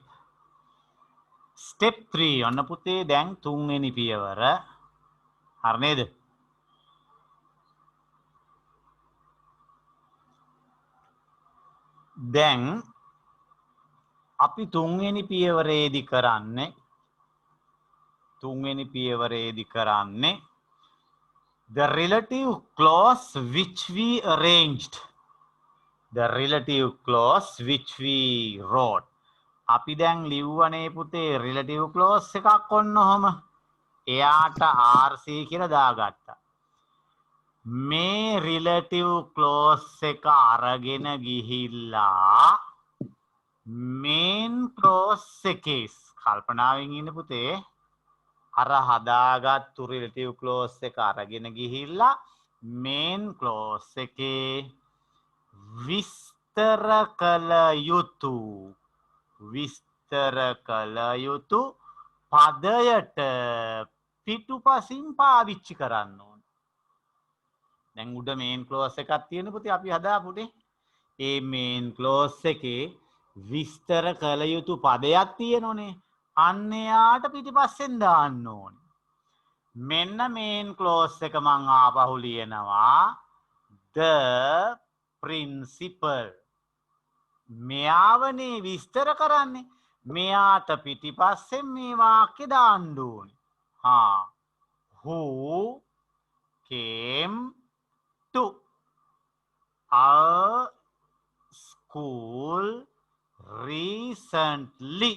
Step 3 ඔන්න පුතේ දැන් තුන්වෙනි පියවර. හරි නේද? දැන් අපි තුන්වෙනි පියවරේදී කරන්නේ the relative clause which we arranged. The relative clause which we wrote. අපි දැන් ලිව්වනේ පුතේ relative clause එකක් ඔන්න ඔහම. එයාට RC කියලා දාගත්තා. මේ relative clause එක අරගෙන ගිහිල්ලා main clause එකේ කල්පනාවෙන් ඉන්න පුතේ අර හදාගත්තු relative clause එක අරගෙන ගිහිල්ලා main clause එකේ විස්තර කළ යුතු පදයට පිටුපසින් පාවිච්චි කරන්න ඕන. දැන් උඩ main clause එකක් තියෙන පුතේ අපි හදාපුනේ. ඒ main clause එකේ විස්තර කළ යුතු පදයක් තියෙනෝනේ. අන්න එයාට පිටිපස්සෙන් දාන්න ඕනේ. මෙන්න main clause එක මං ආපහු ලියනවා. The principle. මෙයාවනේ විස්තර කරන්නේ. මෙයාට පිටිපස්සෙන් මේ වාක්‍ය දාන්න ඕනේ. Who came to our school recently.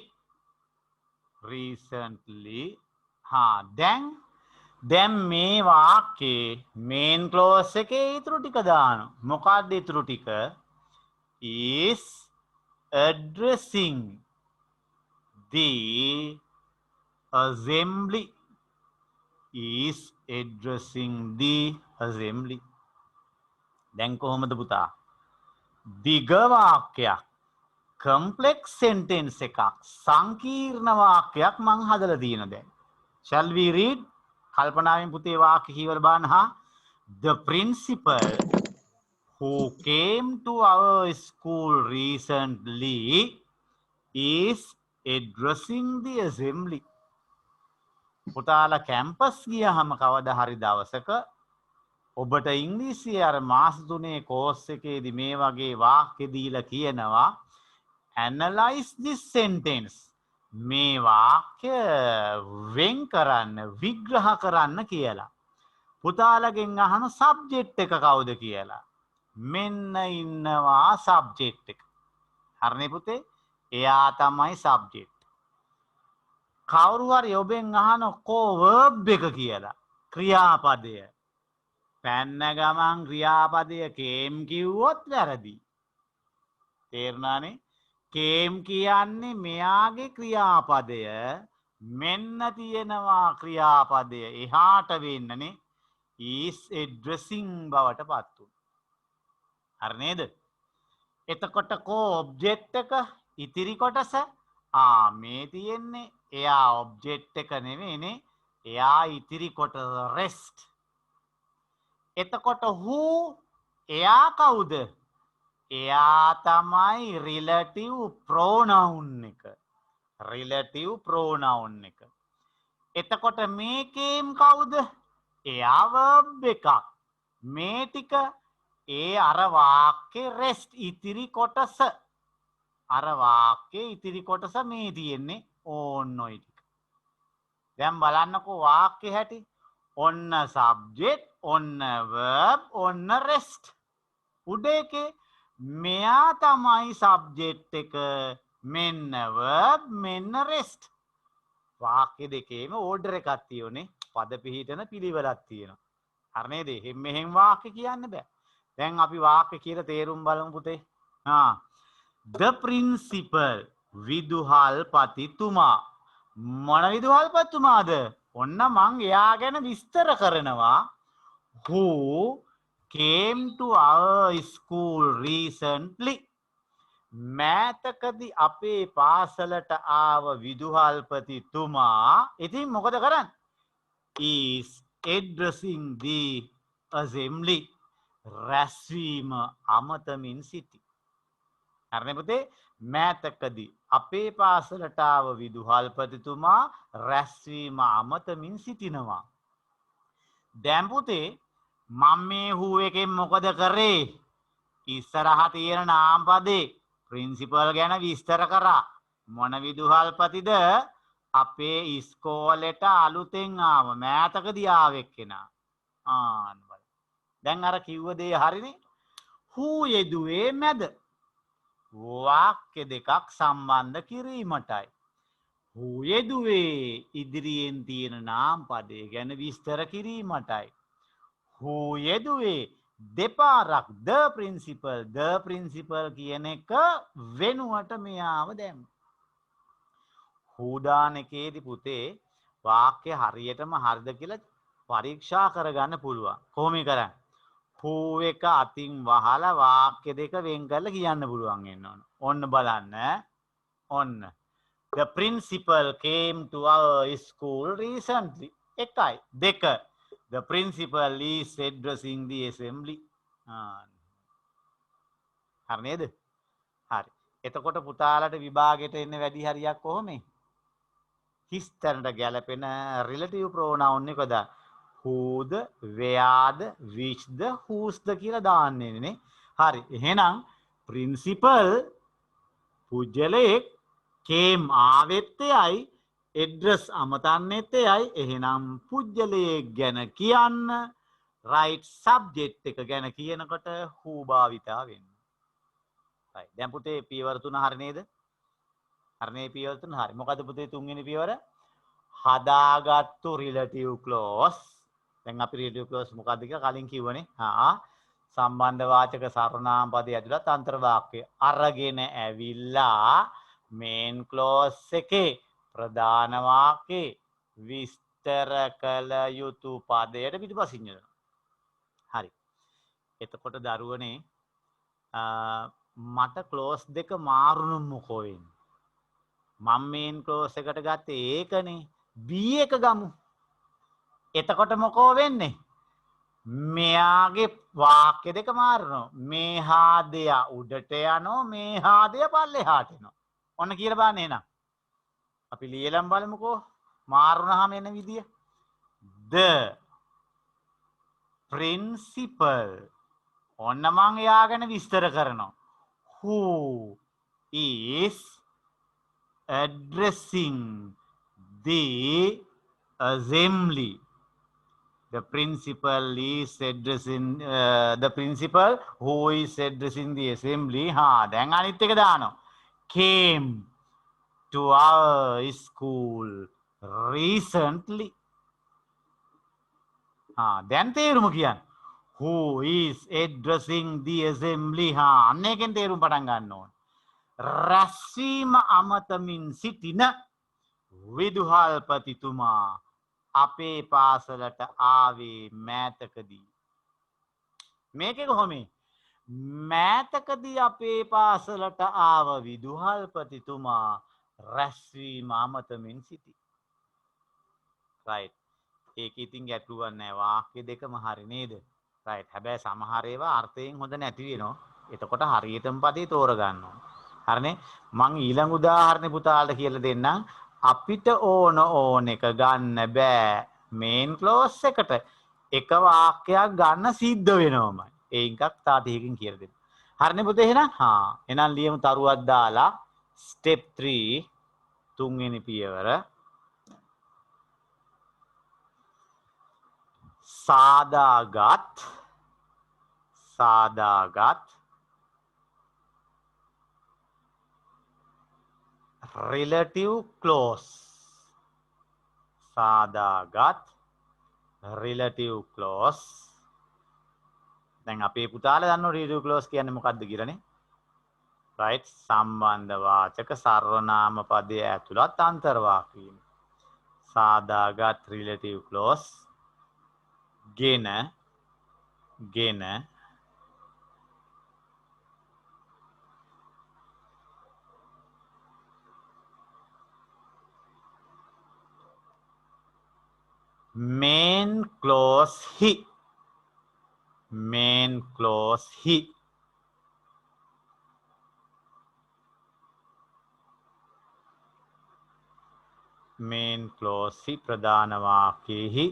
දැන් මේ වාක්‍යයේ main clause එකේ ඊතුරු ටික දානවා. මොකක්ද ඊතුරු ටික? is addressing the assembly. දැන් කොහොමද පුතා? දිග වාක්‍යයක් complex sentence එකක් සංකීර්ණ වාක්‍යයක් මං හදලා තියෙනවා දැන්. Shall we read? කල්පනාවෙන් පුතේ වාක්‍ය කියවලා බලන්න. The principal who came to our school recently is addressing the assembly. පුතාලා කැම්පස් ගියාම කවදා හරි දවසක ඔබට ඉංග්‍රීසියේ අර මාස 3 කෝස් එකේදී මේ වගේ වාක්‍ය දීලා කියනවා analyze this sentence. මේ වාක්‍ය වෙන් කරන්න විග්‍රහ කරන්න කියලා. පුතාලගෙන් අහන සබ්ජෙක්ට් එක කවුද කියලා. මෙන්න ඉන්නවා සබ්ජෙක්ට් එක. හරිනේ පුතේ? එයා තමයි සබ්ජෙක්ට්. කවුරු හරි ඔබෙන් අහන කෝ verb එක කියලා. ක්‍රියාපදය. පැන්න ගමන් ක්‍රියාපදය came කිව්වොත් වැරදි. තේරුණානේ? came කියන්නේ මෙයාගේ ක්‍රියාපදය. මෙන්න තියෙනවා ක්‍රියාපදය එහාට වෙන්නනේ is addressing බවට පත් වුණා. හරි නේද? එතකොට කෝ ඔබ්ජෙක්ට් එක ඉතිරි කොටස මේ තියෙන්නේ එයා ඔබ්ජෙක්ට් එක නෙවෙයිනේ. එයා ඉතිරි කොටස rest. එතකොට who එයා කවුද? එයා තමයි relative pronoun එක. එතකොට මේ came කවුද? එයා verb එකක්. මේ ටික ඒ අර වාක්‍යේ rest ඉතිරි කොටස. අර වාක්‍යේ ඉතිරි කොටස මේ තියෙන්නේ ඕන්න ඔය ටික. දැන් බලන්නකෝ වාක්‍ය හැටි. ඔන්න subject, ඔන්න verb, ඔන්න rest. උඩ එකේ මෙයා තමයි subject එක, මෙන්න verb, මෙන්න rest. වාක්‍ය දෙකේම order එකක් තියෙන්නේ. පද පිහිටන පිළිවෙලක් තියෙනවා. හරි නේද? මෙහෙම වාක්‍ය කියන්න බෑ. දැන් අපි වාක්‍ය කියලා තේරුම් බලමු පුතේ. The principal විදුහල්පතිතුමා. මොන විදුහල්පතිතුමාද? ඔන්න මං එයා ගැන විස්තර කරනවා. Who came to our school recently. මෑතකදී අපේ පාසලට ආව විදුහල්පතිතුමා ඉතින් මොකද කරන්නේ? is addressing the assembly. රැස්වීම අමතමින් සිටි. හරිනේ පුතේ මෑතකදී අපේ පාසලට ආව විදුහල්පතිතුමා රැස්වීම අමතමින් සිටිනවා. දැන් පුතේ මම මේ හූ එකෙන් මොකද කරේ? ඉස්සරහ තියෙන නාම්පදේ ප්‍රින්සිපල් ගැන විස්තර කරා. මොන විදුහල්පතිද? අපේ ඉස්කෝලේට අලුතෙන් ආව මෑතකදී ආවෙක් කෙනා. ආන්න බලන්න. දැන් අර කිව්ව දේ හරිනේ. හූ යෙදුවේ මැද. වාක්‍ය දෙකක් සම්බන්ධ කිරීමටයි. හූ යෙදුවේ ඉදිරියෙන් තියෙන නාම්පදේ ගැන විස්තර කිරීමටයි. හූ යෙදුවේ දෙපාරක් ද ප්‍රින්සිපල් කියන එක වෙනුවට මෙයාව දැම්ම. හූදාන එකේදී පුතේ වාක්‍ය හරියටම හරිද කියලා පරීක්ෂා කරගන්න පුළුවන්. කොහොම කරන්නේ? හූ එක අතින් වහලා වාක්‍ය දෙක වෙන් කරලා කියන්න පුළුවන් වෙන්න ඕන. ඔන්න බලන්න. ඔන්න. The principal came to our school recently. එකයි. දෙක. The principal is addressing the assembly. හරි නේද? හරි. එතකොට පුතාලට විභාගෙට එන්න වැඩි හරියක් කොහොමද? හිස්තැනට ගැලපෙන relative pronoun එකද? whoද, whereද, whichද, whosද කියලා දාන්නේ නේ. හරි. එහෙනම් principal පුජ්‍යලයක් came ආවෙත් එයයි address අමතන්නෙත් එයයි. එහෙනම් පුජ්‍යලයක් ගැන කියන්න right subject එක ගැන කියනකොට who භාවිතා වෙනවා. right. දැන් පුතේ පියවර 3 හරි නේද? හරිනේ පියවර 3 හරි. මොකද පුතේ තුන්වෙනි පියවර? හදාගත්තු relative clause. දැන් අපි relative clause මොකද්ද කියලා කලින් කිව්වනේ. සම්බන්ධ වාචක සර්වනාම පදයේ ඇතුළත් අන්තර් වාක්‍ය අරගෙන ඇවිල්ලා main clause එකේ ප්‍රධාන වාක්‍යේ විස්තර කළ යුතු පදයට පිටුපසින් යනවා. හරි. එතකොට දරුවනේ මට clause දෙක මාරුණු මොකෝ වෙන්නේ? මම main clause එකට ගත්තේ ඒකනේ. B එක ගමු. එතකොට මොකෝ වෙන්නේ? මෙයාගේ වාක්‍ය දෙක මාරනවා. මේ හාදය උඩට යනවා, මේ හාදය පල්ලෙහාට එනවා. ඔන්න කියලා බලන්න එහෙනම්. අපි ලියලම් බලමුකෝ. මාරුනහම එන විදිය. The principal. ඔන්න මං එයා ගැන විස්තර කරනවා. Who is addressing the assembly. The principal is addressing the principal who is addressing the assembly. දැන් අනිත් එක දානවා. Came to our school recently. දැන් තේරුම කියන්න. Who is addressing the assembly. අන්න එකෙන් තේරුම් පටන් ගන්න ඕන. රැස්වීම අමතමින් සිටින විදුහල්පතිතුමා අපේ පාසලට ආවේ මෑතකදී. මේකේ කොහොමද? මෑතකදී අපේ පාසලට ආව විදුහල්පතිතුමා රැස්වීම අමතමින් සිටි. right. ඒක ඉතින් ගැටලුවක් නෑ. වාක්‍ය දෙකම හරි නේද? right. හැබැයි සමහර ඒවා අර්ථයෙන් හොඳ නැති වෙනවා. එතකොට හරියටම පදේ තෝරගන්න ඕන. හරිනේ? මං ඊළඟ උදාහරණේ පුතාලට කියලා දෙන්නම්. අපිට ඕන එක ගන්න බෑ main clause එකට. එක වාක්‍යයක් ගන්න සිද්ධ වෙනවමයි. ඒ එකක් තාටියකින් කියලා දෙන්න. හරිනේ පුතේ එහෙනම්? එහෙනම් ලියමු තරුවක් දාලා step 3 තුන්වෙනි පියවර. සාදාගත් relative clause. සාදාගත් relative clause. දැන් අපේ පුතාලා දන්නවා relative clause කියන්නේ මොකක්ද කියලානේ. right. සම්බන්ධ වාචක සර්වනාම පදයේ ඇතුළත් අන්තර් වාක්‍ය. සාදාගත් relative clause ගෙන main clause he main clause hi pradhana වාක්‍යෙහි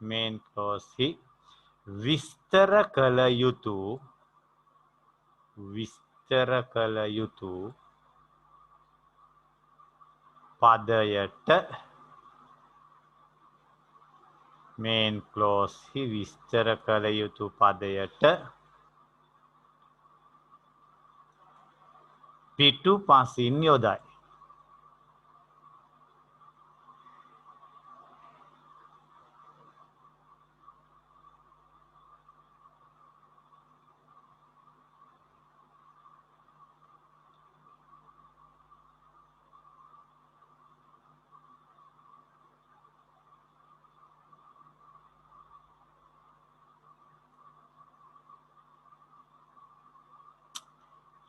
main clause hi විස්තර කළ යුතු පදයට main clause hi විස්තර කළ යුතු පදයට පිටුපසින් යොදයි.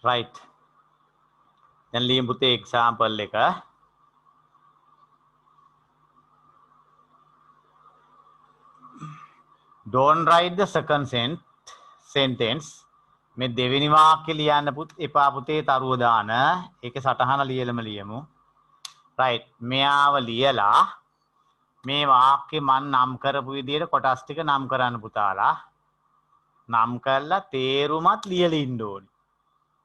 right. දැන් ලියමු පුතේ example එක. Don't write the second sentence. මේ දෙවෙනි වාක්‍ය ලියන්න එපා පුතේ තරුව දාන. ඒකේ සටහන ලියමු. right. මෙයාව ලියලා මේ වාක්‍ය මන් නම් කරපු විදිහට කොටස් ටික නම් කරන්න පුතාලා. නම් කරලා තේරුමත් ලියලා ඉන්න ඕනි.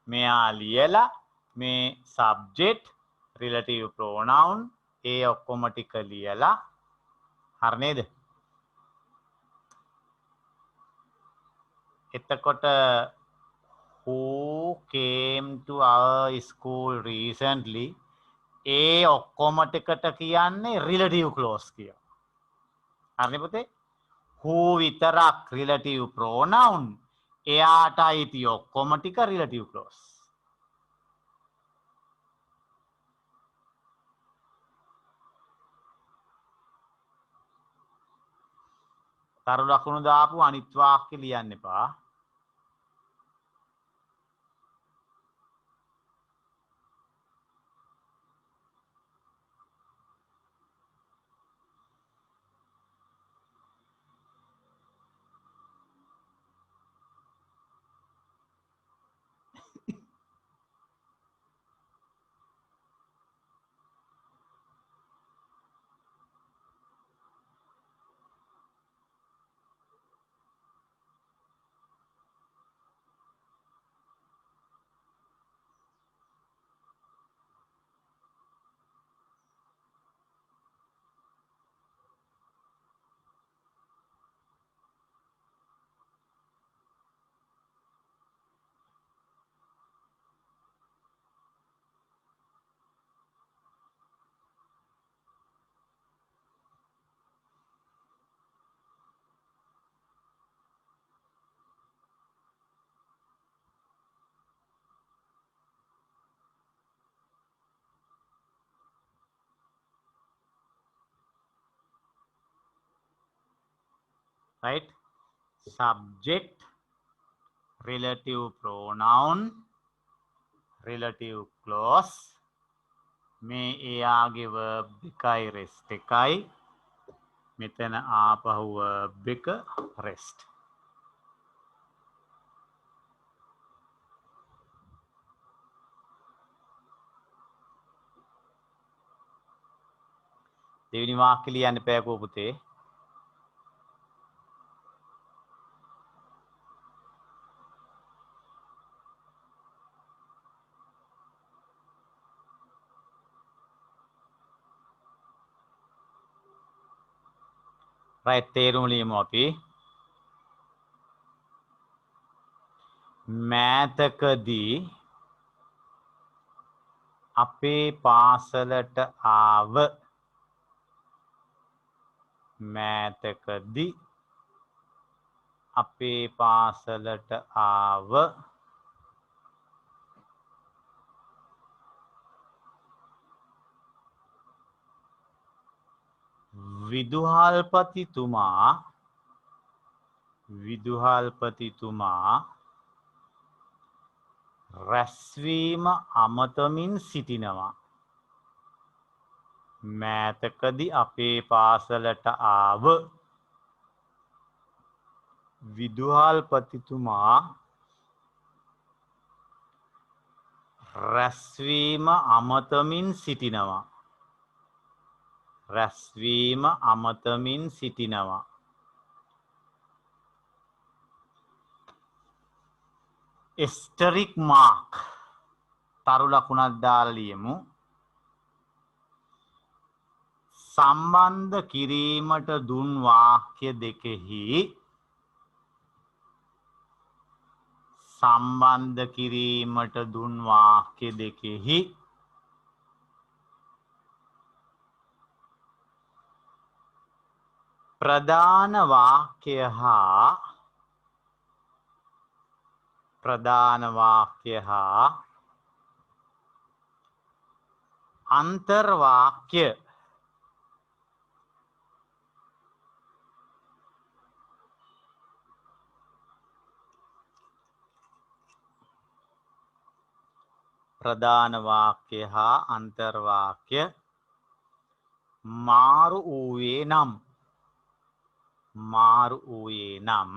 මෙයා ලියලා මේ subject relative pronoun ඒ ඔක්කොම ටික ලියලා හරි නේද? එතකොට who came to our school recently ඒ ඔක්කොම ටිකට කියන්නේ relative clause කියලා. හරිනේ පුතේ? who විතරක් relative pronoun එයාට අයිති ඔක්කොම ටික relative clause. තරු ලකුණු දාපු අනිත් වාක්‍ය ලියන්න එපා. right. subject relative pronoun relative clause මේ එයාගේ verb එකයි rest එකයි මෙතන ආපහු verb එක rest. දෙවෙනි වාක්‍ය ලියන්න එපාකෝ පුතේ. right. තේරුම ලියමු අපි. මෑතකදී අපේ පාසලට ආව මෑතකදී අපේ පාසලට ආව විදුහල්පතිතුමා රැස්වීම අමතමින් සිටිනවා. මෑතකදී අපේ පාසලට ආව විදුහල්පතිතුමා රැස්වීම අමතමින් සිටිනවා. රැස්වීම අමතමින් සිටිනවා. එස්ටරික් මාක් තරු ලකුණක් දාලා ලියමු. සම්බන්ධ කිරීමට දුන් වාක්‍ය දෙකෙහි සම්බන්ධ කිරීමට දුන් වාක්‍ය දෙකෙහි ප්‍රධාන වාක්‍ය හා අන්තර්වාක්‍ය ප්‍රධාන වාක්‍ය හා අන්තර්වාක්‍ය මාරු වූයේ නම්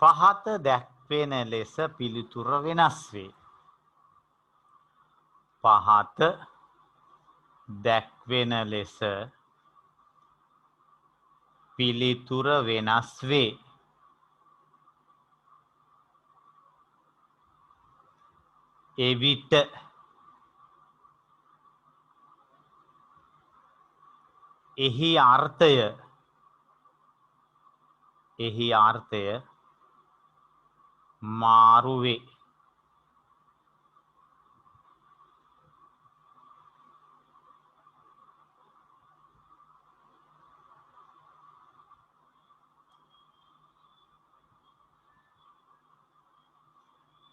පහත දැක්වෙන ලෙස පිළිතුර වෙනස් වේ. පහත දැක්වෙන ලෙස පිළිතුර වෙනස් වේ. එවිට එහි අර්ථය මාරු වේ.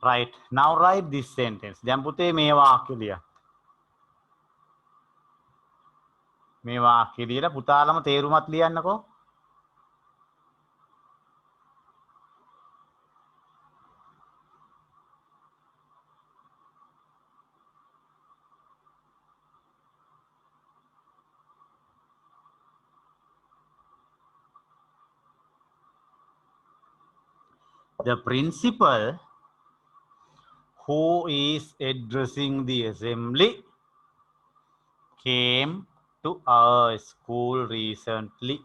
Right. Now write this sentence. දැන් පුතේ මේ වාක්‍ය ලිය. මේ වාක්‍ය ලියලා පුතාලම තේරුමත් ලියන්නකෝ. The principal who is addressing the assembly came to our school recently.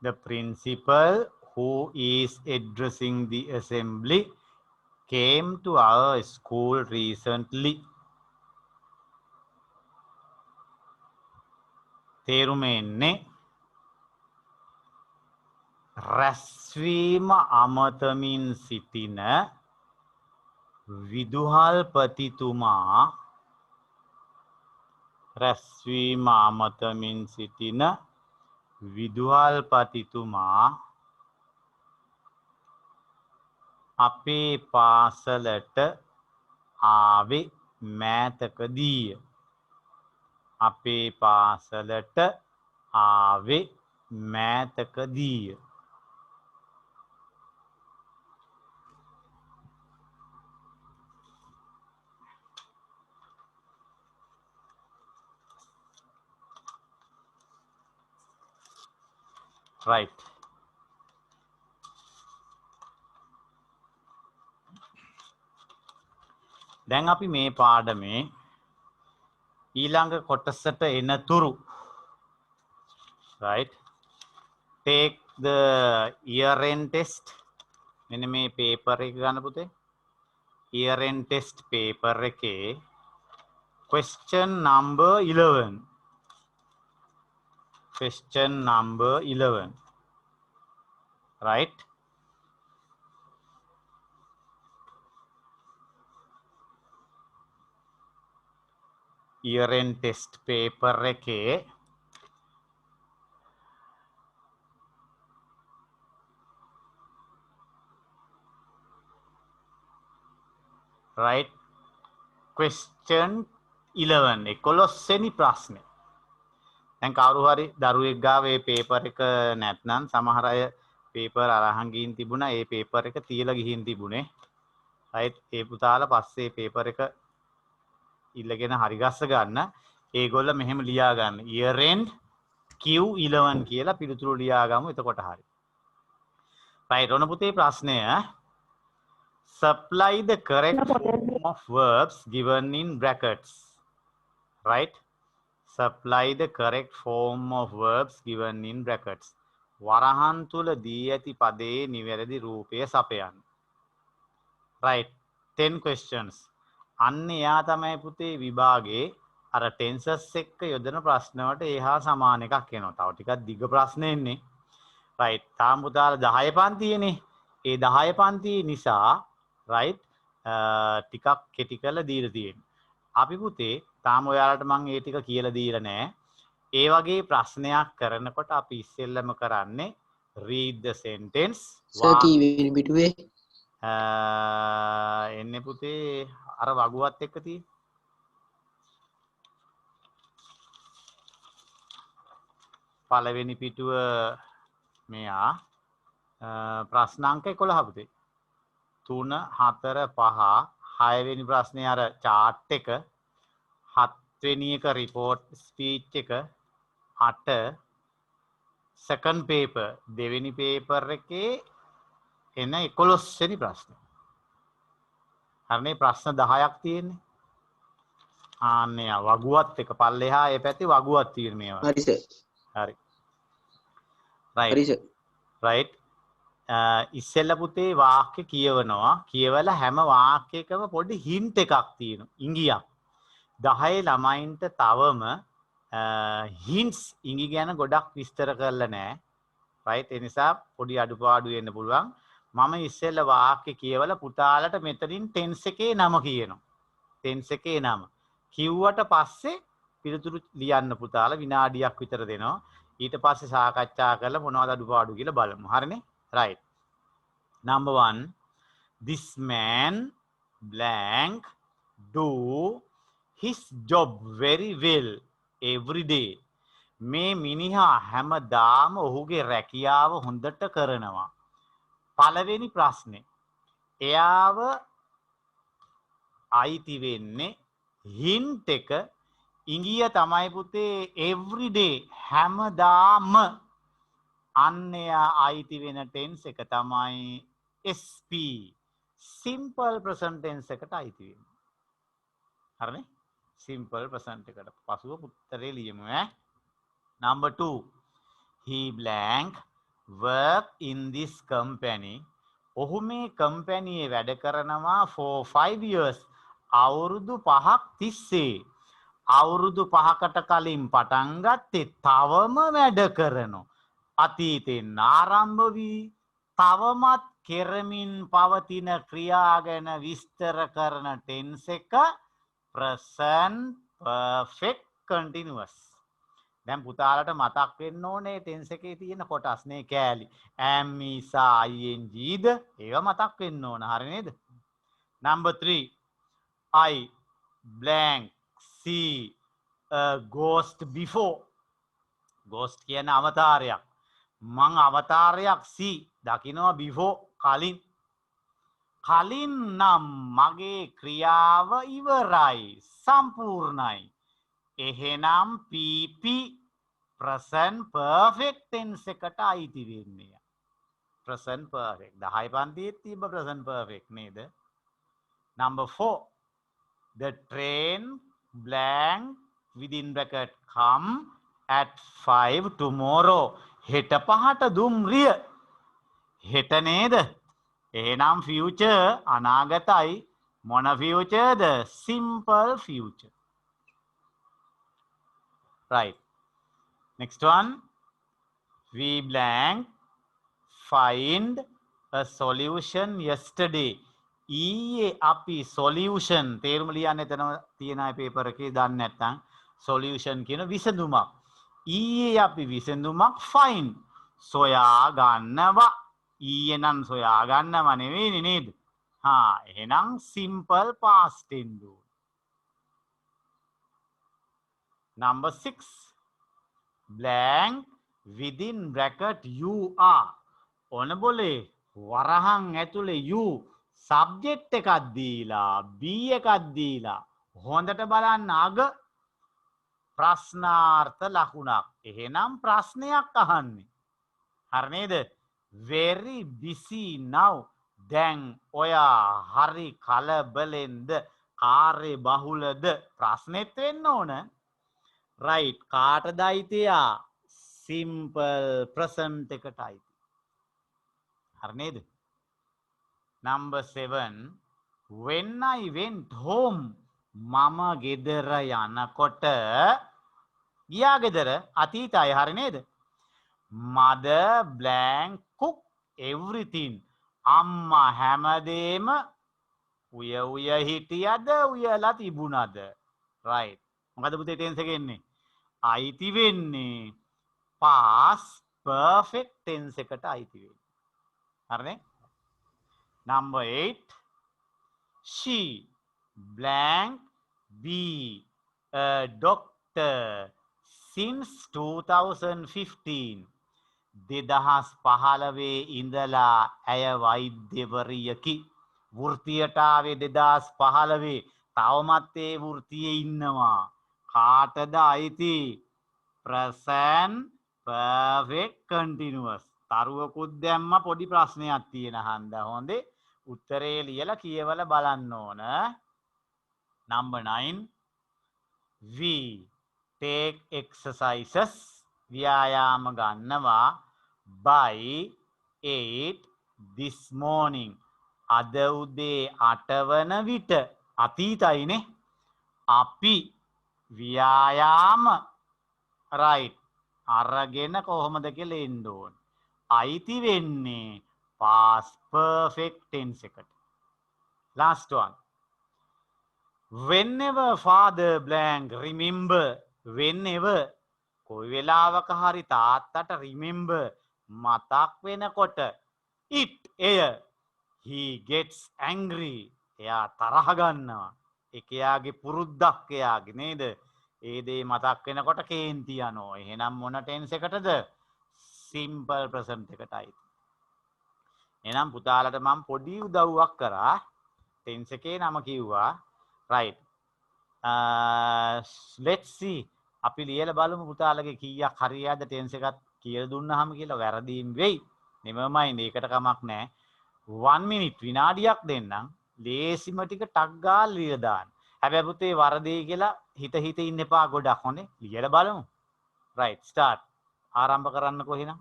The principal who is addressing the assembly came to our school recently. තේරුමෙන්නේ රැස්වීම අමතමින් සිටින විදුහල්පතිතුමා රැස්වීම අමතමින් සිටින විදුහල්පතිතුමා අපේ පාසලට ආවේ මෑතකදීය. අපේ පාසලට ආවේ මෑතකදීය. Right. දැන් අපි මේ පාඩමේ ඊළඟ කොටසට එනතුරු right take the year end test. මෙන්න මේ paper එක ගන්න පුතේ. year end test paper එකේ question number 11. question number 11 right. year end test paper එකේ right question 11 11 වෙනි ප්‍රශ්නේ. දැන් කවුරු හරි දරුවෙක් ගාව මේ පේපර් එක නැත්නම් සමහර අය පේපර් අරහන් ගිහින් තිබුණා. ඒ පේපර් එක තියලා ගිහින් තිබුණේ. right ඒ පුතාලා පස්සේ පේපර් එක ඉල්ලගෙන හරි ගස්ස ගන්න. ඒගොල්ල මෙහෙම ලියා ගන්න. year end Q11 කියලා පිළිතුරු ලියා ගමු. එතකොට හරි. right ඔන්න පුතේ ප්‍රශ්නය supply the correct form of verbs given in brackets. right supply the correct form of verbs given in brackets. වරහන් තුල දී ඇති පදයේ නිවැරදි රූපය සපයන්න. right 10 questions. අන්න එයා තමයි පුතේ විභාගේ අර ටෙන්සස් එක්ක යොදන ප්‍රශ්න වලට ඒහා සමාන එකක් එනවා. තව ටිකක් දිග ප්‍රශ්න එන්නේ. right තාම පුතාලා 10 පන්තියනේ. ඒ 10 පන්තිය නිසා right ටිකක් කෙටි කරලා දීලා තියෙනවා. අපි පුතේ තාම ඔයාලට මම ඒ ටික කියලා දීලා නැහැ. ඒ වගේ ප්‍රශ්නයක් කරනකොට අපි ඉස්සෙල්ලම කරන්නේ read the sentence. සර් කීවෙනි පිටුවේ එන්නේ පුතේ අර වගුවත් එක්ක තියෙන පළවෙනි පිටුව මෙයා ප්‍රශ්න අංක 11 පුතේ 3 4 5 6 වෙනි ප්‍රශ්නේ අර chart එක 7 වෙනි එක report speech එක 8 second paper දෙවෙනි paper එකේ එන 11 වෙනි ප්‍රශ්නේ. හරිනේ ප්‍රශ්න 10ක් තියෙන්නේ. ආන්නේ වගුවත් එක පල්ලෙහා ඒ පැත්තේ වගුවක් තියෙන මේවා. හරි සර් හරි. right හරි සර් right ඉස්සෙල්ලා පුතේ වාක්‍ය කියවනවා. කියවලා හැම වාක්‍යයකම පොඩි හින්ට් එකක් තියෙනවා. ඉඟියක්. 10 ළමයින්ට තවම හින්ට්ස් ඉඟි ගැන ගොඩක් විස්තර කරලා නැහැ. right ඒ නිසා පොඩි අඩුපාඩු වෙන්න පුළුවන්. මම ඉස්සෙල්ලා වාක්‍ය කියවලා පුතාලට මෙතනින් ටෙන්ස් එකේ නම කියනවා. ටෙන්ස් එකේ නම කිව්වට පස්සේ පිළිතුරු ලියන්න පුතාලා විනාඩියක් විතර දෙනවා. ඊට පස්සේ සාකච්ඡා කරලා මොනවද අඩුපාඩු කියලා බලමු. හරිනේ? right. number 1 this man blank do his job very well every day. මේ මිනිහා හැමදාම ඔහුගේ රැකියාව හොඳට කරනවා. පළවෙනි ප්‍රශ්නේ එයාව අයිති වෙන්නේ හින්ට් එක ඉංගිය තමයි පුතේ every day හැමදාම. අන්න එයා අයිති වෙන ටෙන්ස් එක තමයි SP simple present tense එකට අයිති වෙන්නේ. හරිනේ? simple present එකට පසුව උත්තරේ ලියමු ඈ. number 2 he blank work in this company. ඔහු මේ කම්පැනියේ වැඩ කරනවා for 5 years. අවුරුදු 5ක් තිස්සේ. අවුරුදු 5කට කලින් පටන් ගත්තේ තවම වැඩ කරනවා. අතීතෙන් ආරම්භ වී තවමත් කෙරමින් පවතින ක්‍රියා ගැන විස්තර කරන ටෙන්ස් එක present perfect continuous. දැන් පුතාලට මතක් වෙන්න ඕනේ ටෙන්ස් එකේ තියෙන කොටස් නේ කෑලි. am is ing ද ඒවා මතක් වෙන්න ඕන. හරි නේද? number 3 I blank see a ghost before. ghost කියන අවතාරයක්. මං අවතාරයක් see දකිනවා before කලින්. කලින් නම් මගේ ක්‍රියාව ඉවරයි සම්පූර්ණයි. එහෙනම් PP present perfect tense එකට අයිති වෙන්නේ. present perfect 10 පන්තියේ තිබ්බ present perfect නේද? number 4 the train blank within bracket come at 5 tomorrow. හෙට 5ට දුම්රිය. හෙට නේද? එහෙනම් future අනාගතයි. මොන future the? simple future. right. next one we blank find a solution yesterday. ඊයේ අපි solution තේරුම ලියන්න එතන තියෙන අය පේපර් එකේ දන්නේ නැත්නම් solution කියන විසඳුමක්. ඊයේ අපි විසඳුමක් find සොයා ගන්නවා. ඊයේ නම් සොයා ගන්නව නෙවෙයි නේද? එහෙනම් simple past tense. Number 6. Blank within bracket you are. ඔන්න බොලේ වරහන් ඇතුලේ you subject එකක් දීලා be එකක් දීලා හොඳට බලන්න අග ප්‍රශ්නාර්ථ ලකුණක්. එහෙනම් ප්‍රශ්නයක් අහන්නේ. හරි නේද? very busy now. දැන් ඔයා හරි කලබලෙන්ද කාර්ය බහුලද ප්‍රශ්නෙත් වෙන්න ඕන. right කාටද අයිතියා? simple present එකට අයිති. හරි නේද? number 7 when I went home මම ගෙදර යනකොට ගියා ගෙදර අතීතයි. හරි නේද? mother blank cook everything අම්මා හැමදේම උය හිටියද උයලා තිබුණද? right මොකද පුතේ tense එක එන්නේ? අයිති වෙන්නේ past perfect tense එකට අයිති වෙන්නේ. හරිනේ? number 8 she blank be a doctor since 2015 2015 ඉඳලා ඇය වෛද්‍යවරියකි. වෘත්තියට ආවේ 2015 තවමත් ඒ වෘත්තියේ ඉන්නවා. කාටද අයිති? present perfect continuous. තරුවකුත් දැම්ම පොඩි ප්‍රශ්නයක් තියෙන හන්ද හොඳේ උත්තරේ ලියලා කියවලා බලන්න ඕන. number 9 we take exercises ව්‍යායාම ගන්නවා by 8 this morning අද උදේ 8 වන විට අතීතයිනේ අපි ව්‍යායාම right අරගෙන කොහොමද කියලා එන්න ඕන. අයිති වෙන්නේ past perfect tense එකට. last one whenever father blank remember whenever කොයි වෙලාවක හරි තාත්තට remember මතක් වෙනකොට it එය he gets angry එයා තරහ ගන්නවා. ඒක එයාගේ පුරුද්දක් එයාගේ නේද? ඒ දේ මතක් වෙනකොට කේන්ති යනවා. එහෙනම් මොන tense එකටද? simple present එකටයි. එහෙනම් පුතාලට මම පොඩි උදව්වක් කරා. tense එකේ නම කිව්වා. right let's see අපි ලියලා බලමු පුතාලගේ කීයක් හරියද tense එකත් කියලා දුන්නාම කියලා වැරදීම් වෙයි. never mind ඒකට කමක් නැහැ. 1 minute විනාඩියක් දෙන්නම්. ලේසිම ටික ටක් ගාලා ලියලා දාන්න. හැබැයි පුතේ වරදී කියලා හිත ඉන්න එපා ගොඩක් හොනේ. ලියලා බලමු. right start ආරම්භ කරන්නකෝ එහෙනම්.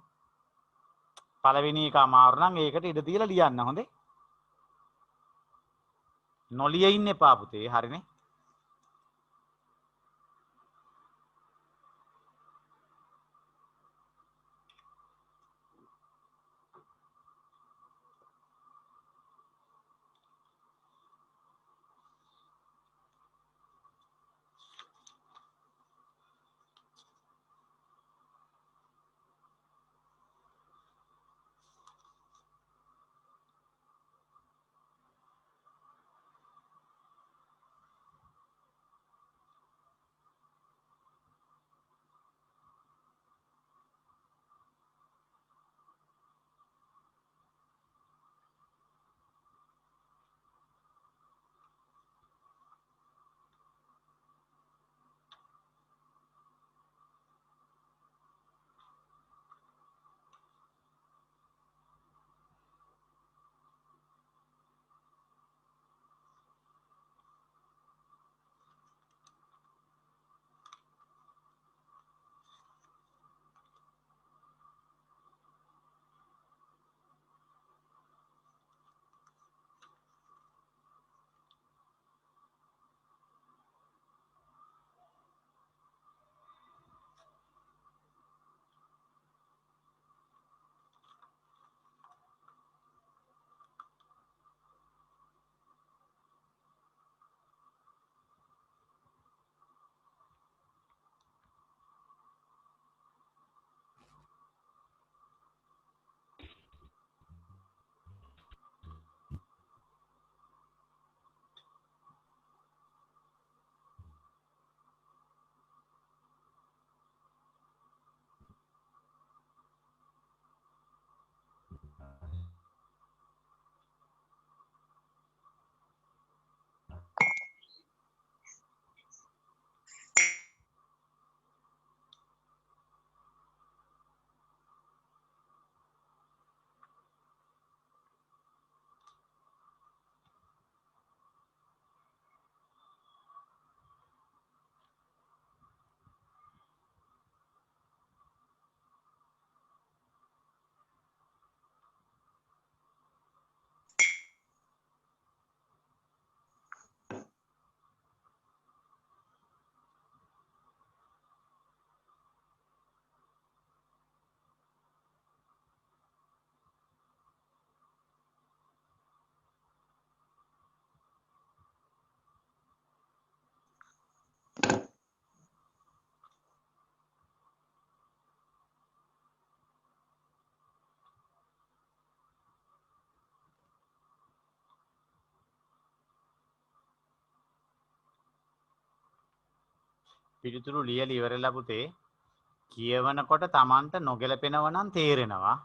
පළවෙනි එක අමාරු නම් ඒකට ඉඩ තියලා ලියන්න හොඳේ. නොලිය ඉන්න එපා පුතේ. හරිනේ? පිළිතුරු ලියලා ඉවරලා පුතේ කියවනකොට Tamanට නොගැලපෙනව නම් තේරෙනවා.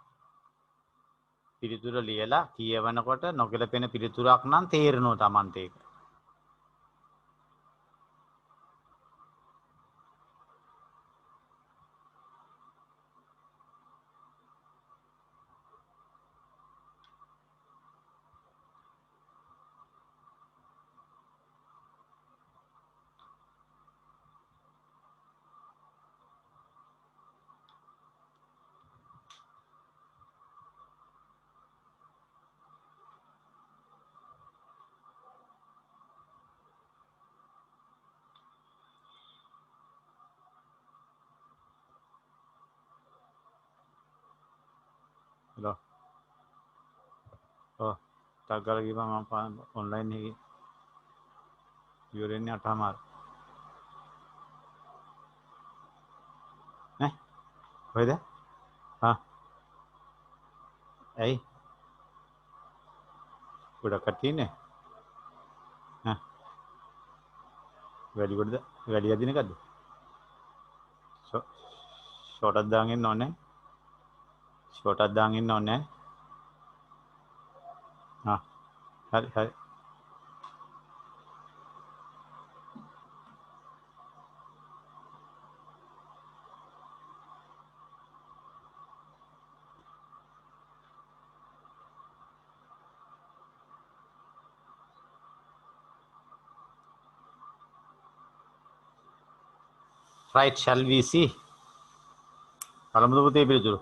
පිළිතුර ලියලා කියවනකොට නොගැලපෙන පිළිතුරක් නම් තේරෙනවා Tamanට ඒක. හලෝ. ඔව්. ටක් ගාලා ගිහම මම ඔන්ලයින් එකේ ඉවරෙන්නේ 8:00 නේ? කොහෙද? ආ. ඇයි? ගොඩක් කට්ටිය ඉන්නේ? ආ. වැඩි කොටද? වැඩි අදින එකක්ද? ෂෝටක් දාගෙන ඉන්න ඕනේ. ෂෝටක් දාගෙන ඉන්න ඕනේ. ආ. හරි හරි. Right, shall we see? පළමුව පුතේ පිළිතුරු.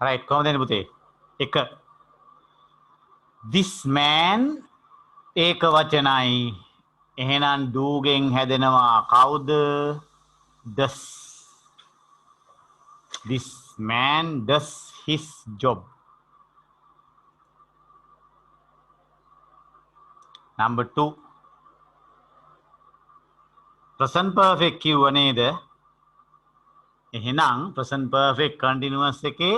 right, කොහොමද එන්නේ පුතේ? 1. This man ඒක වචනයි. එහෙනම් do ගෙන් හැදෙනවා කවුද? does. This man does his job. Number 2. present perfect කිව්ව නේද? එහෙනම් present perfect continuous එකේ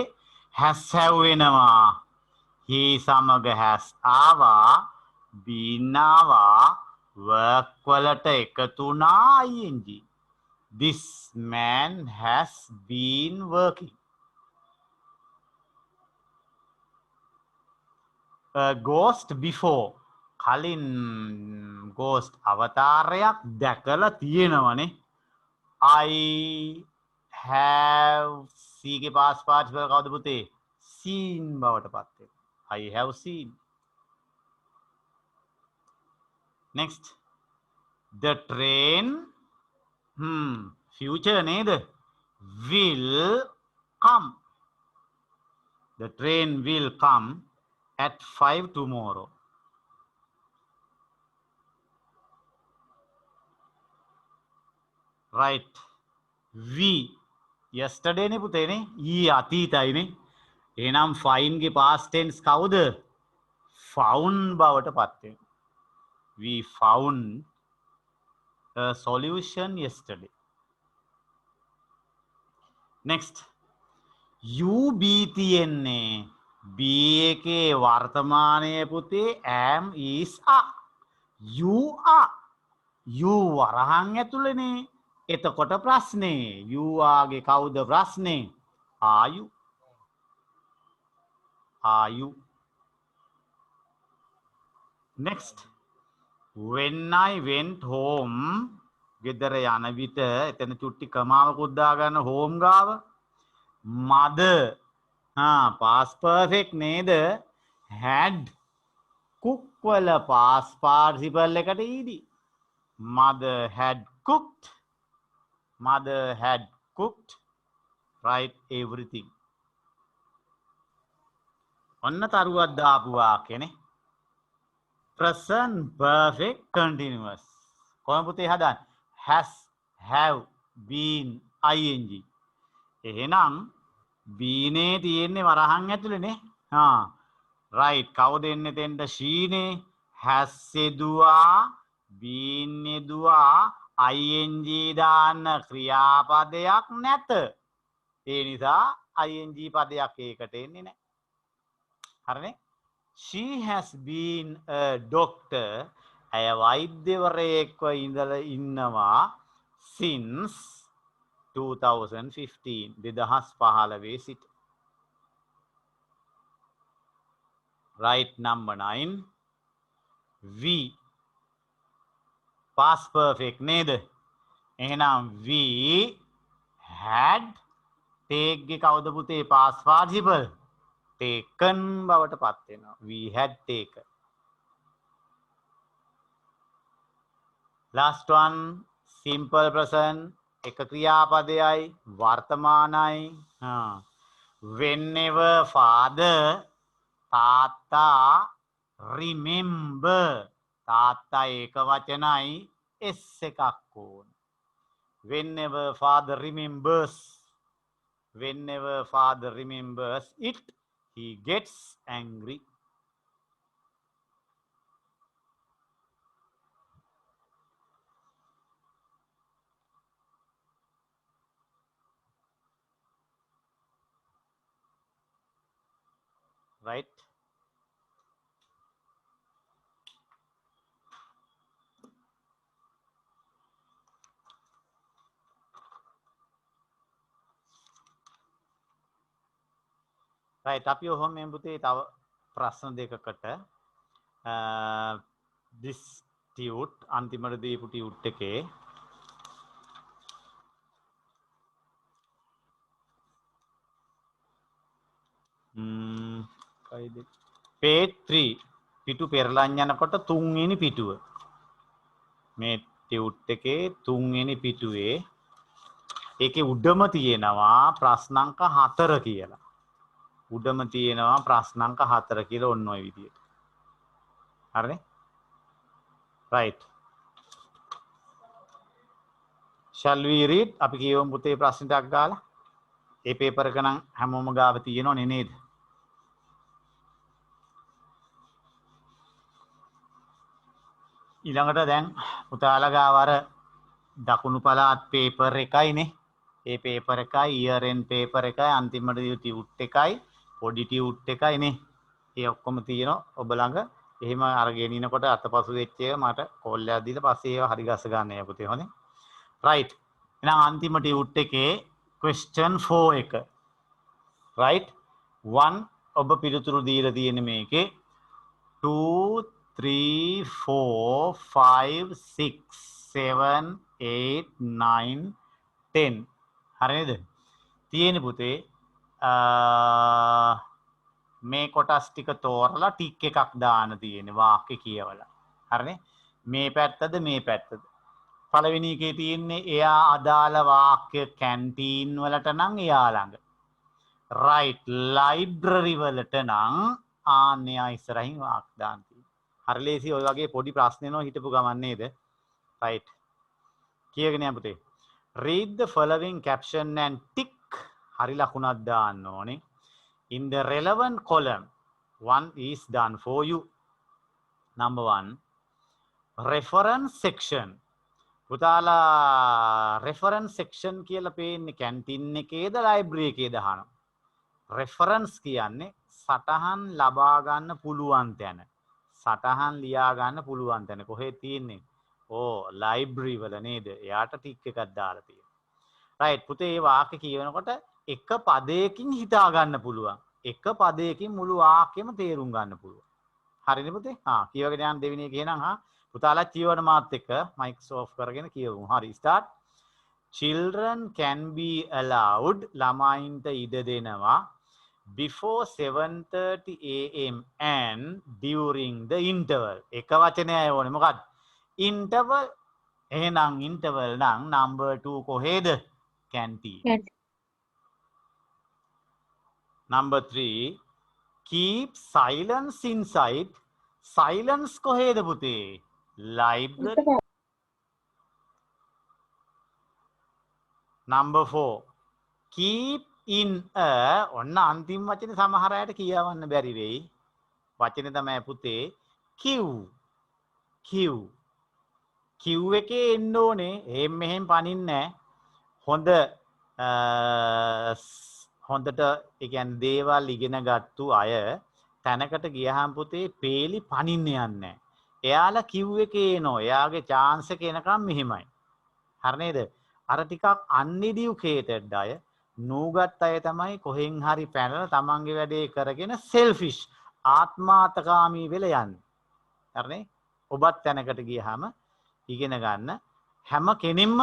has have වෙනවා. he සමග has ආවා, been ආවා, work වලට එකතු වුණා ing. This man has been working. A ghost before. කලින් ghost අවතාරයක් දැකලා තියෙනවනේ. I have C ගේ past participle කවුද පුතේ? seen බවට පත් වෙනවා. I have seen. Next. The train future නේද? will come. The train will come at 5 tomorrow. Right. We yesterday නේ පුතේ නේ. ඊ අතීතයි නේ. එහෙනම් find ගේ past tense කවුද? found බවට පත් වෙනවා. We found a solution yesterday. next UB තියෙන්නේ B එකේ වර්තමානයේ පුතේ am is are you are you වරහන් ඇතුළේනේ එතකොට ප්‍රශ්නේ you are ගේ කවුද ප්‍රශ්නේ are you next when I went home ගෙදර යන විට එතන චුට්ටි කමාවකුත් දාගන්න home ගාව mother past perfect නේද had cook වල past participle එකට ed mother had cooked write everything ඔන්න තරුවක් දාපු වාක්‍යනේ present perfect continuous කොහොම පුතේ හදන්න has have been ing එහෙනම් බීනේ තියෙන්නේ වරහන් ඇතුළේනේ right කවුද එන්නේ තෙන්ද ෂීනේ has යෙදුවා been යෙදුවා ing දාන්න ක්‍රියාපදයක් නැත ඒ නිසා ing පදයක් ඒකට එන්නේ නැහැ හරිනේ she has been a doctor ඇය වෛද්‍යවරයෙක්ව ඉඳලා ඉන්නවා since 2015 2015 සිට right number 9 we past perfect nේද එහෙනම් we had take ගේ කවුද පුතේ past participle taken බවට පත් වෙනවා we had taken last one simple present එක ක්‍රියාපදයයි වර්තමානයි whenever father තාත්තා remember තාත්තා ඒක වචනයි s එකක් ඕන whenever father remembers it he gets angry right right අපි ඔහොම මේ පුතේ තව ප්‍රශ්න දෙකකට this tute අන්තිමට දීපු tute එකේ page 3 පිටු පෙරලන් යනකොට 3 වෙනි පිටුව මේ tute එකේ 3 වෙනි පිටුවේ ඒකේ උඩම තියෙනවා ප්‍රශ්න අංක 4 කියලා උඩම තියෙනවා ප්‍රශ්න අංක 4 කියලා ඔන්න ඔය විදියට හරිනේ right shall we read අපි කියවමු පුතේ ප්‍රශ්න ටිකක් ගාලා ඒ පේපර් එක නම් හැමෝම ගාව තියෙනවනේ නේද ඊළඟට දැන් පුතාලා ගාව අර දකුණු පළාත් පේපර් එකයිනේ ඒ පේපර් එකයි year end පේපර් එකයි අන්තිමට ටියුට් එකයි පොඩි ටියුට් එකයිනේ ඒ ඔක්කොම තියෙනවා ඔබ ළඟ එහෙම අර ගෙනිනකොට අතපසු වෙච්ච ඒවා මට කෝල් එකක් දීලා පස්සේ ඒවා හරි ගස්ස ගන්න යා පුතේ හොඳේ right එහෙනම් අන්තිම ටියුට් එකේ question 4 එක right 1 ඔබ පිළිතුරු දීලා තියෙන මේකේ 2 3 4 5 6 7 8 9 10 හරිද තියෙන පුතේ මේ කොටස් ටික තෝරලා ටික් එකක් දාන්න තියෙන වාක්‍ය කියවලා හරිනේ මේ පැත්තද මේ පැත්තද පළවෙනි එකේ තියෙන්නේ එයා අදාළ වාක්‍ය කැන්ටීන් වලට නම් එයා ළඟ right library වලට නම් ආන්නේ ඉස්සරහින් වාක්‍ය දාන්න තියෙනවා හරි ලේසි ඔය වගේ පොඩි ප්‍රශ්න එනවා හිතපු ගමන් නේද right කියගෙන යන්න පුතේ read the following caption and tick hari lakunat දාන්න ඕනේ in the relevant column one is done for you number 1 reference section පුතාලා රෙෆරන්ස් සෙක්ෂන් කියලා පේන්නේ කැන්ටින් එකේද ලයිබ්‍රරි එකේද අහනවා. රෙෆරන්ස් කියන්නේ සටහන් ලබා ගන්න පුළුවන් තැන. සටහන් ලියා ගන්න පුළුවන් තැන කොහෙද තියෙන්නේ? ඕ ලයිබ්‍රරි වල නේද? එයාට ටික් එකක් දාලා තියෙනවා. රයිට් පුතේ මේ වාක්‍ය කියනකොට එක පදයකින් හිතා ගන්න පුළුවන්. එක පදයකින් මුළු වාක්‍යෙම තේරුම් ගන්න පුළුවන්. හරිනේ පුතේ? කියවගෙන යන්න දෙවෙනි එක එහෙනම් පුතාලා කියවන මාත් එක්ක මයික්ස් ඕෆ් කරගෙන කියවමු. හරි start. Children can be allowed ළමයින්ට ඉඩ දෙනවා before 7:30 am and during the interval. එක වචනයයි ඕනේ මොකක්ද? interval. එහෙනම් interval නම් number 2 කොහෙද? canteen. Number 3 keep silence inside. Silence කොහෙද පුතේ? library. Number 4 keep in a ඔන්න අන්තිම වචනේ සමහර අයට කියවන්න බැරි වෙයි. වචනේ තමයි පුතේ queue. queue. queue එකේ එන්න ඕනේ. එහෙම මෙහෙම පනින්නේ නැහැ. හොඳට ඒ කියන්නේ දේවල් ඉගෙන ගත්තු අය තැනකට ගියහම පුතේ පේලි පනින්න යන්නේ නැහැ. එයාලා queue එකේ එනවා. එයාගේ chance එක එනකම් මෙහෙමයි. හරි නේද? අර ටිකක් uneducated අය නූගත් අය තමයි කොහෙන් හරි පැනලා තමන්ගේ වැඩේ කරගෙන selfish ආත්මාර්ථකාමී වෙලා යන්නේ. හරිනේ? ඔබත් තැනකට ගියහම ඉගෙන ගන්න හැම කෙනෙක්ම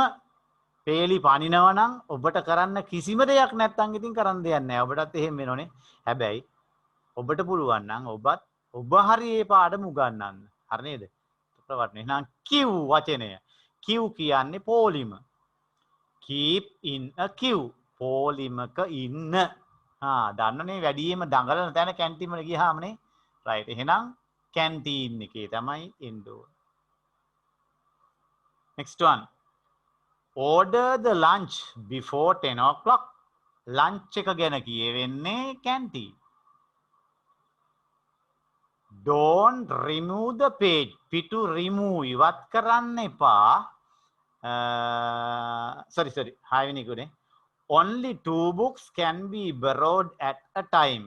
පේලි පනිනව නම් ඔබට කරන්න කිසිම දෙයක් නැත්තම් ඉතින් කරන්න දෙයක් නැහැ. ඔබටත් එහෙම වෙනෝනේ. හැබැයි ඔබට පුළුවන් නම් ඔබ හරි ඒ පාඩම උගන්වන්න. හරි නේද? ප්‍රවට්නේ. එහෙනම් queue වචනය. queue කියන්නේ පොලිම. keep in a queue. පොලිමක ඉන්න. දන්නනේ වැඩියෙන්ම දඟලන තැන කැන්ටින් වල ගියාමනේ. right. එහෙනම් කැන්ටීන් එකේ තමයි එන්න ඕන. next one. order the lunch before 10 o'clock. lunch එක ගැන කියවෙන්නේ කැන්ටීන්. don't remove the page. පිටු remove ඉවත් කරන්න එපා. sorry 6 වෙනි එකනේ. only 2 books can be borrowed at a time.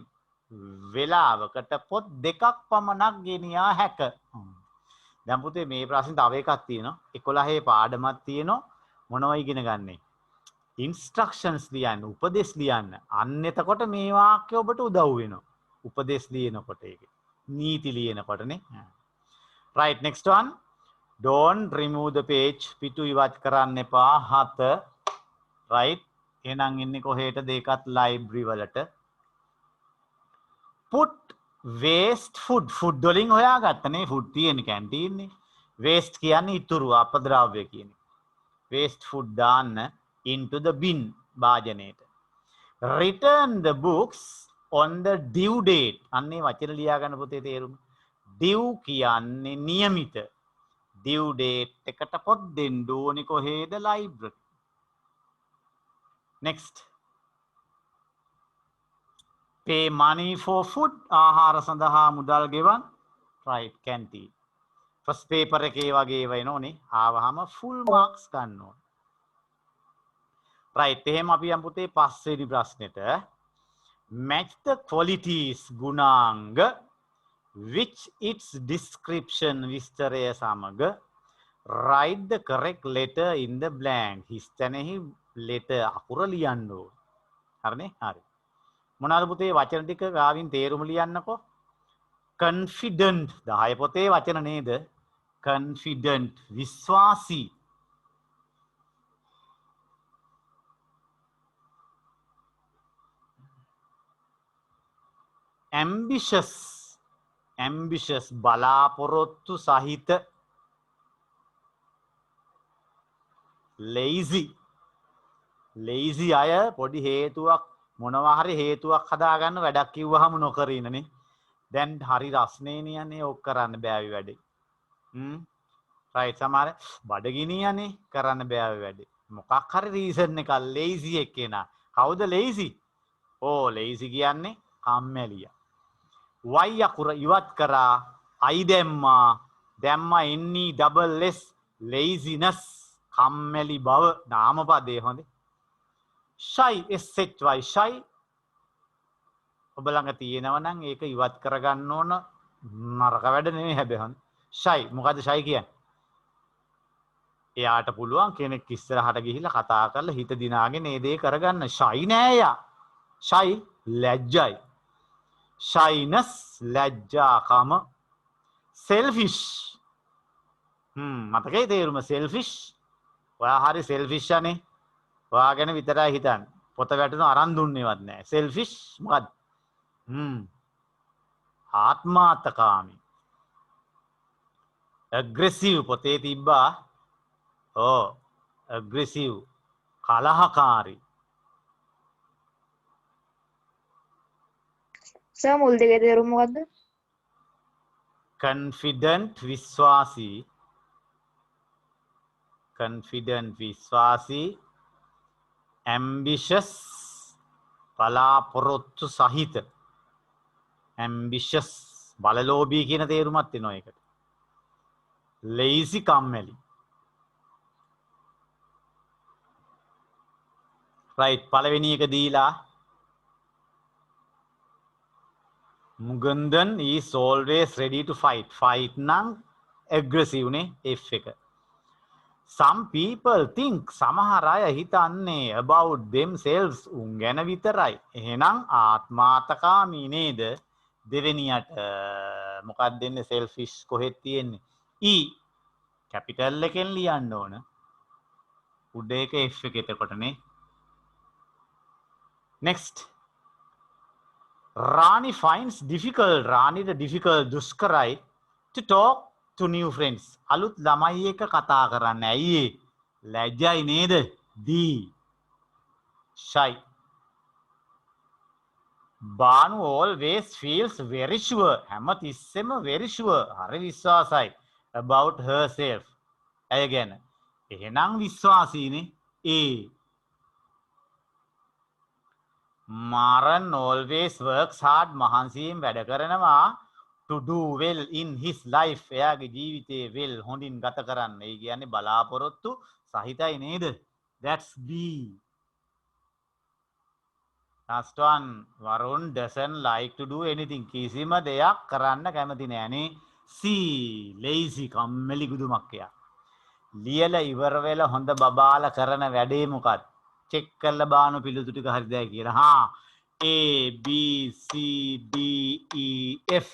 වෙලාවකට පොත් දෙකක් පමණක් ගෙනියා හැක. දැන් පුතේ මේ ප්‍රශ්නේ තව එකක් තියෙනවා. 11 පාඩමක් තියෙනවා. මොනවයි ඉගෙන ගන්නෙ? instructions ලියන්න, උපදේශ ලියන්න. අන්න එතකොට මේ වාක්‍ය ඔබට උදව් වෙනවා. උපදේශ ලියනකොට ඒකේ. නීති ලියනකොටනේ. right next one. don't remove the page. පිටු ඉවත් කරන්න එපා. 7 right. එහෙනම් ඉන්නේ කොහෙටද? ඒකත් library වලට. put waste food. food වලින් හොයාගත්තනේ food තියෙන කැන්ටීන් නේ. waste කියන්නේ ඉතුරු අපද්‍රව්‍ය කියන්නේ. waste food දාන්න into the bin භාජනයට. return the books on the due date. අන්නේ වචන ලියා ගන්න පුතේ තේරුම. due කියන්නේ નિયમિત. due date එකට පොත් දෙන්න ඕනේ කොහෙද? library. next. pay money for food. ආහාර සඳහා මුදල් ගෙවන්න. right canteen. first paper එකේ වගේ වෙනෝනේ. ආවහම full marks ගන්න ඕනේ. right. එහෙම අපි යමු පුතේ පස්වෙනි ප්‍රශ්නෙට. match the qualities ගුණාංග which its description විස්තරය සමග write the correct letter in the blank. හිස්තැනෙහි letter අකුර ලියන්න ඕනේ. හරිනේ? හරි. මොනවාද පුතේ වචන ටික ගාවින් තේරුම ලියන්නකෝ. confident 10 පොතේ වචන නේද? confident විශ්වාසී. ambitious. ambitious බලාපොරොත්තු සහිත. lazy. lazy අය පොඩි හේතුවක් මොනවා හරි හේතුවක් හදාගන්න වැඩක් කිව්වහම නොකර ඉන්නනේ. දැන් හරි රස්නේ නියන්නේ ඕක කරන්න බෑවි වැඩේ. right සමහර බඩගිනියනේ කරන්න බෑවි වැඩේ. මොකක් හරි රීසන් එකක් lazy එක්කේනා. කවුද lazy? lazy කියන්නේ කම්මැලියා. y අකුර ඉවත් කරා I දැම්මා ne double s laziness කම්මැලි බව නාමපදේ හොඳේ. shy shy shy ඔබ ළඟ තියෙනවා නම් ඒක ඉවත් කරගන්න ඕන නරක වැඩ නෙවෙයි හැබැයි හොඳ. shy මොකද්ද shy කියන්නේ? එයාට පුළුවන් කෙනෙක් ඉස්සරහට ගිහිල්ලා කතා කරලා හිත දිනාගෙන මේ දේ කරගන්න. shy නෑ එයා. shy ලැජ්ජයි. shyness ලැජ්ජාකම. selfish මතකයි තේරුම selfish. ඔයා හරි selfish අනේ. ඔයා ගැන විතරයි හිතන්නේ. පොත වැටුණු අරන් දුන්නේවත් නෑ. selfish මොකද්ද? ආත්මාර්ථකාමී. aggressive පොතේ තිබ්බා. aggressive කලහකාරී. සර් මුල් දෙකේ තේරුම මොකද්ද? confident විශ්වාසී. confident විශ්වාසී. ambitious බලාපොරොත්තු සහිත. ambitious බලලෝභී කියන තේරුමක් තියෙනවා ඒකට. lazy කම්මැලි. right පළවෙනි එක දීලා Mugundan is always ready to fight. Fight නම් aggressive නේ F එක. Some people think සමහර අය හිතන්නේ about themselves උන් ගැන විතරයි. එහෙනම් ආත්මාර්ථකාමී නේද? දෙවෙනියට මොකක්ද දෙන්නේ selfish කොහෙද තියෙන්නේ? E capital එකෙන් ලියන්න ඕන. උඩ එක F එක එතකොටනේ. Next Rani finds difficult Rani difficult දුෂ්කරයි to talk to new friends. අලුත් ළමයි එක්ක කතා කරන්න. ඇයි ඒ? ලැජ්ජයි නේද? D shy. Banu always feels very sure. හැම තිස්සෙම very sure. හරි විශ්වාසයි about herself. ඇය ගැන. එහෙනම් විශ්වාසීනේ. A Maran always works hard. මහන්සියෙන් වැඩ කරනවා to do well in his life. එයාගේ ජීවිතේ well හොඳින් ගත කරන්න. ඒ කියන්නේ බලාපොරොත්තු සහිතයි නේද? That's B. Last one. Varun doesn't like to do anything. කිසිම දෙයක් කරන්න කැමති නෑනේ. C. lazy කම්මැලි ගුදුමක් එයා. ලියලා ඉවර වෙලා හොඳ බබාලා කරන වැඩේ මොකක්ද? චෙක් කරලා බානු පිළිතුරු ටික හරිද කියලා. හා A B C D E F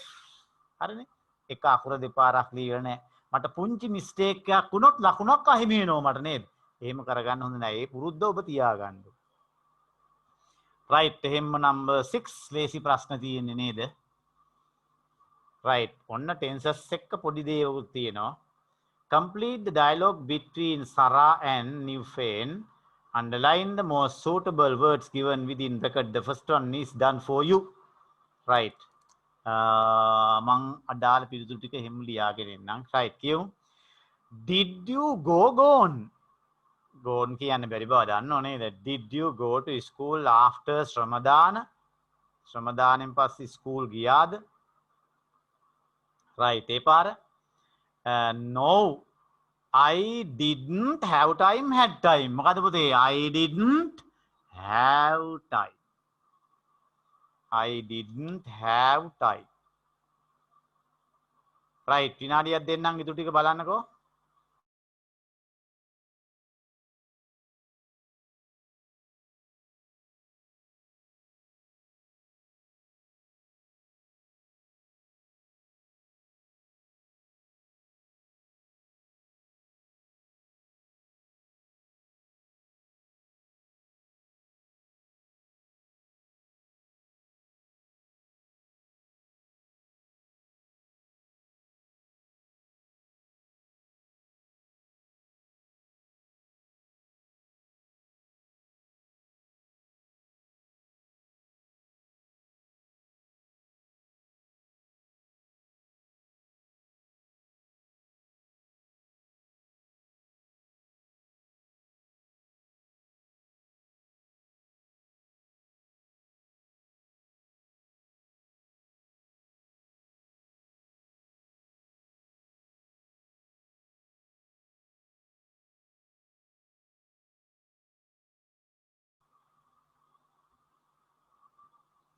හරිනේ. එක අකුර දෙපාරක් ලියලා නැහැ. මට පුංචි මිස්ටේක් එකක් වුණොත් ලකුණක් අහිමි වෙනවා මට නේද? එහෙම කරගන්න හොඳ නැහැ. ඒ පුරුද්ද ඔබ තියාගන්න. right එහෙම number 6 ලේසි ප්‍රශ්න තියෙන්නේ නේද? right ඔන්න tenses එක්ක පොඩි දේවල් තියෙනවා. Complete the dialogue between Sarah and Newfen. Underline the most suitable words given within bracket. The first one is done for you. Right. මං අදාළ පිළිතුරු ටික එහෙම ලියාගෙන ඉන්නම්. right කියමු. Did you gone? Gone කියන්න බැරි බව දන්නෝ නේද? Did you go to school after shramadana? ශ්‍රමදානෙන් පස්සේ ස්කූල් ගියාද? right ඒ පාර. No, I didn't have time, had time. මොකද පුතේ? I didn't have time. I didn't have time. right විනාඩියක් දෙන්නම් ඊටු ටික බලන්නකෝ.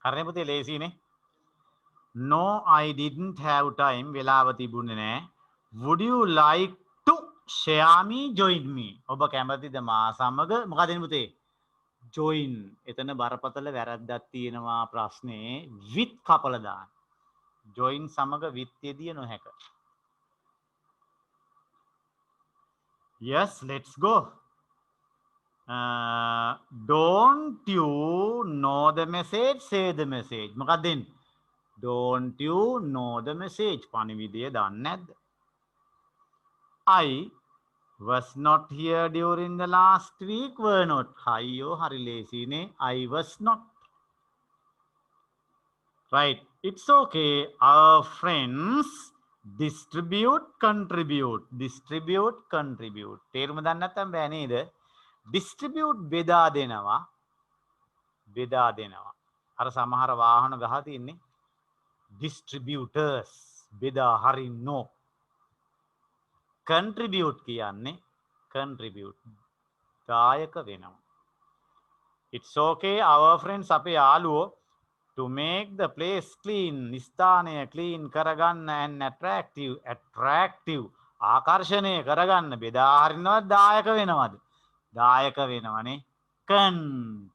හරිනේ පුතේ ලේසියිනේ. No, I didn't have time. වෙලාව තිබුණේ නැහැ. Would you like to share me, join me? ඔබ කැමතිද මා සමග මොකද එන්නේ පුතේ? join. එතන බරපතල වැරද්දක් තියෙනවා ප්‍රශ්නේ with කපලා දාන්න. join සමග with යෙදිය නොහැක. Yes, let's go. Don't you know the message? Say the message. මොකක්ද දෙන්නේ? Don't you know the message? පණිවිඩය දන්නේ නැද්ද? I was not here during the last week. Were not. අයියෝ හරි ලේසිනේ. I was not. Right. It's okay. Our friends distribute, contribute. Distribute, contribute. තේරුම දන්නේ නැත්නම් බෑ නේද? Distribute බෙදා දෙනවා. බෙදා දෙනවා. අර සමහර වාහන ගහලා තින්නේ distributors බෙදා හරින්නෝ. contribute කියන්නේ contribute දායක වෙනවා. It's okay our friends අපේ යාළුවෝ to make the place clean ස්ථානය clean කරගන්න and attractive ආකර්ෂණීය කරගන්න බෙදා හරිනවද දායක වෙනවද? දායක වෙනවනේ. contribute.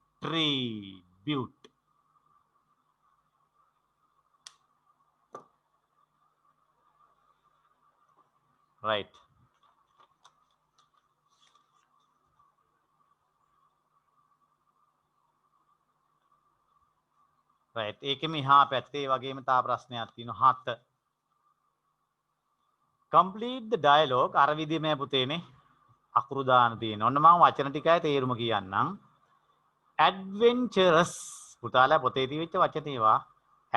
right. right. ඒකෙ මෙහා පැත්තේ වගේම තා ප්‍රශ්නයක් තියෙනවා 7. complete the dialogue අර විදිහමයි පුතේනේ අකුරු දාන තියෙනවා. ඔන්න මම වචන ටිකයි තේරුම කියන්නම්. adventurous පුතාලා පොතේ තියවිච්ච වචන ඒවා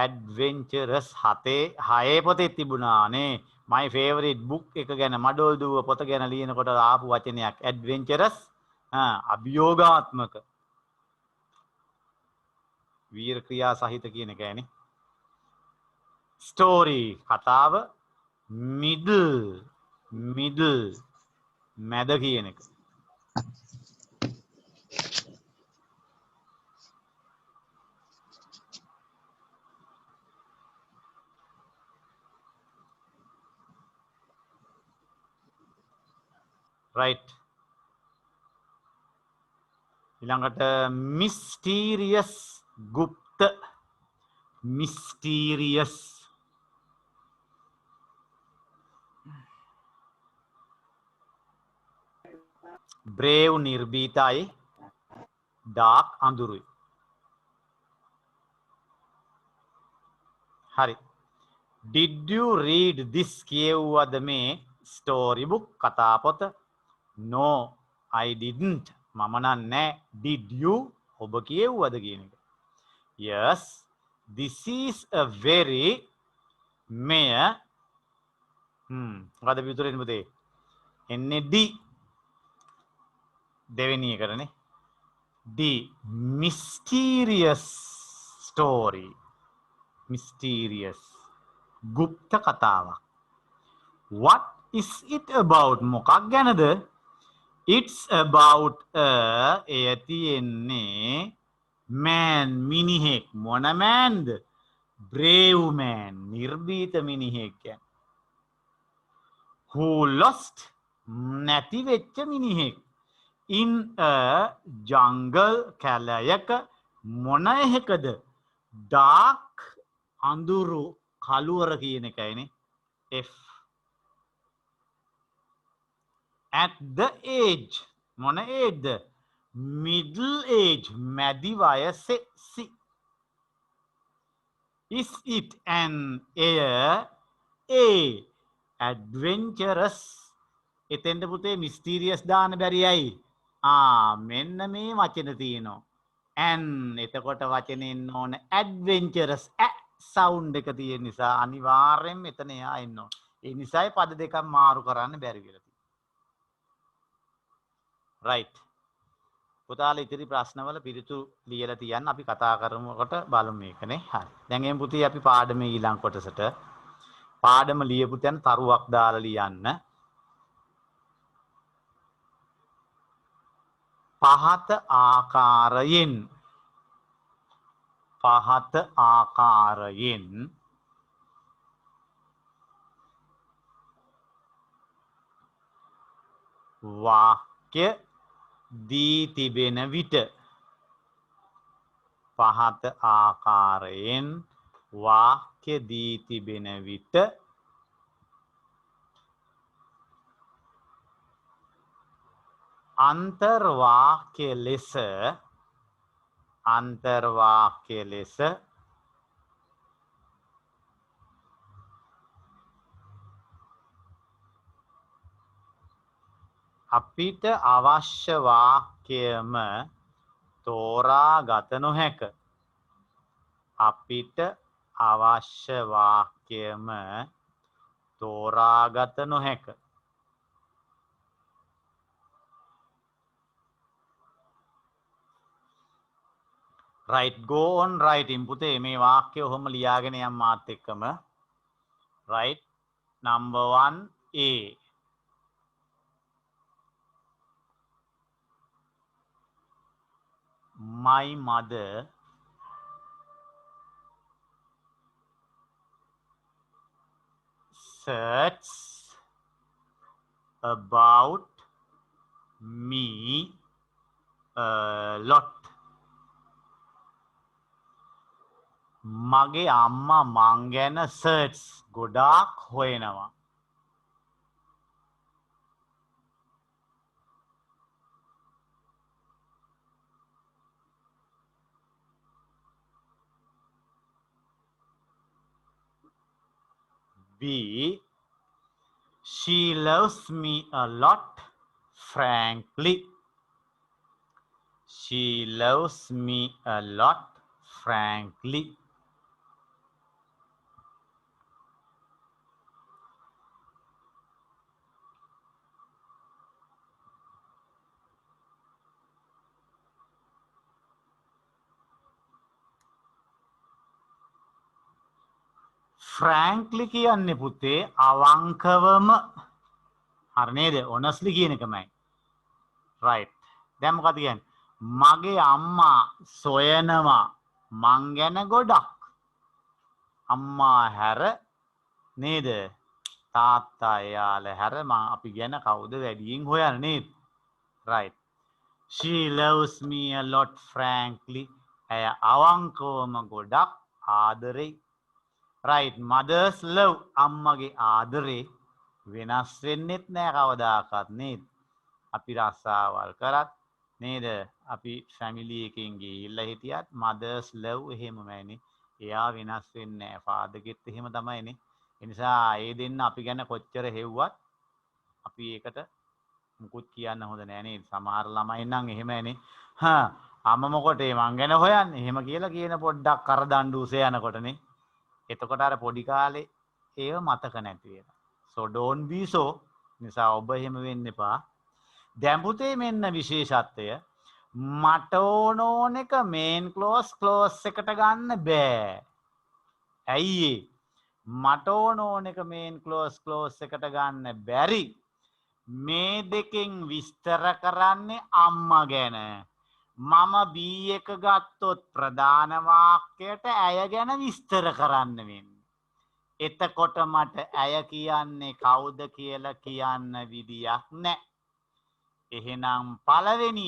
adventurous 6 පොතේ තිබුණානේ. my favorite book එක ගැන මඩොල් දුව පොත ගැන ලියනකොට ආපු වචනයක් adventurous අභියෝගාත්මක වීර ක්‍රියා සහිත කියන එකයිනේ. story කතාව middle මැද කියන එක. right. ඊළඟට mysterious ගුප්ත mysterious brave නිර්භීතයි dark අඳුරුයි. හරි. did you read this කියවුවද මේ story book කතාපොත? no I didn't මම නෑ. did you ඔබ කියවුවද කියන එක. yes this is a very මෙය මොකද පිටුරෙන් පුතේ එන්නේ d දෙවෙනි එකනේ. d mysterious story mysterious ගුප්ත කතාවක්. what is it about මොකක් ගැනද? it's about එය තියෙන්නේ man මිනිහෙක්. මොන manද? brave man නිර්භීත මිනිහෙක් කියන්නේ. who lost නැති වෙච්ච මිනිහෙක්. in a jungle කැලයක මොන එකද? dark අඳුරු කළුවර කියන එකයිනේ. f at the age මොන age ද? middle age මැදි වයසේ. is it an a adventurous එතෙන්ට පුතේ mysterious දාන්න බැරියයි. මෙන්න මේ වචන තියෙනවා. and එතකොට වචනේ එන්න ඕන adventurous sound එක තියෙන නිසා අනිවාර්යෙන් මෙතන එහා එන්න ඕන. ඒ නිසායි පද දෙකක් මාරු කරන්න බැරි වෙලා තියෙන්නේ. right. පුතාලා ඉතිරි ප්‍රශ්නවල පිළිතුරු ලියලා තියන්න අපි කතා කරමුකොට බලමු මේකනේ. හරි. දැන් එම් පුතේ අපි පාඩමේ ඊළඟ කොටසට පාඩම ලියපු තැන තරුවක් දාලා ලියන්න. පහත ආකාරයෙන් පහත ආකාරයෙන් වාක්‍ය දී තිබෙන විට පහත ආකාරයෙන් වාක්‍ය දී තිබෙන විට අන්තර්වාක්‍ය ලෙස අපිට අවශ්‍ය වාක්‍යම තෝරා ගත නොහැක. අපිට අවශ්‍ය වාක්‍යම තෝරා ගත නොහැක. right, go on writing පුතේ මේ වාක්‍ය ඔහොම ලියාගෙන යන්න මාත් එක්කම. right, number 1A. My mother searches about me a lot. මගේ අම්මා මං ගැන search ගොඩාක් හොයනවා. B. She loves me a lot, frankly. She loves me a lot, frankly. frankly කියන්නේ පුතේ අවංකවම. හරි නේද? honestly කියන එකමයි. right. දැන් මොකද කියන්නේ? මගේ අම්මා සොයනවා මං ගැන ගොඩක්. අම්මා හැර නේද? තාත්තා එයාලා හැර අපි ගැන කවුද වැඩියෙන් හොයන්නේ නේද? right. She loves me a lot, frankly. ඇය අවංකවම ගොඩක් ආදරේ. right, mother's love අම්මගේ ආදරේ වෙනස් වෙන්නෙත් නෑ කවදාකවත් නේද? අපි රස්සාවල් කරත් නේද? අපි ෆැමිලි එකකින් ගිහිල්ලා හිටියත් mother's love එහෙමමයිනේ. එයා වෙනස් වෙන්නේ නෑ. ෆාදර්ගෙත් එහෙම තමයිනේ. ඒ නිසා ඒ දෙන්න අපි ගැන කොච්චර හෙව්වත් අපි ඒකට මුකුත් කියන්න හොඳ නෑ නේද? සමහර ළමයි නම් එහෙමයිනේ. අම්මා මොකටේ මං ගැන හොයන්නේ? එහෙම කියලා කියන පොඩ්ඩක් කරදඬු උසේ යනකොටනේ. එතකොට අර පොඩි කාලේ ඒව මතක නැති වෙනවා. so don't be so. නිසා ඔබ එහෙම වෙන්න එපා. දැන් පුතේ මෙන්න විශේෂත්වය. මට ඕන එක main clause එකට ගන්න බෑ. ඇයි ඒ? මට ඕන එක main clause එකට ගන්න බැරි. මේ දෙකෙන් විස්තර කරන්නේ අම්මා ගැන. මම B එක ගත්තොත් ප්‍රධාන වාක්‍යයට ඇය ගැන විස්තර කරන්න වෙන්නේ. එතකොට මට ඇය කියන්නේ කවුද කියලා කියන්න විදියක් නැහැ. එහෙනම් පළවෙනි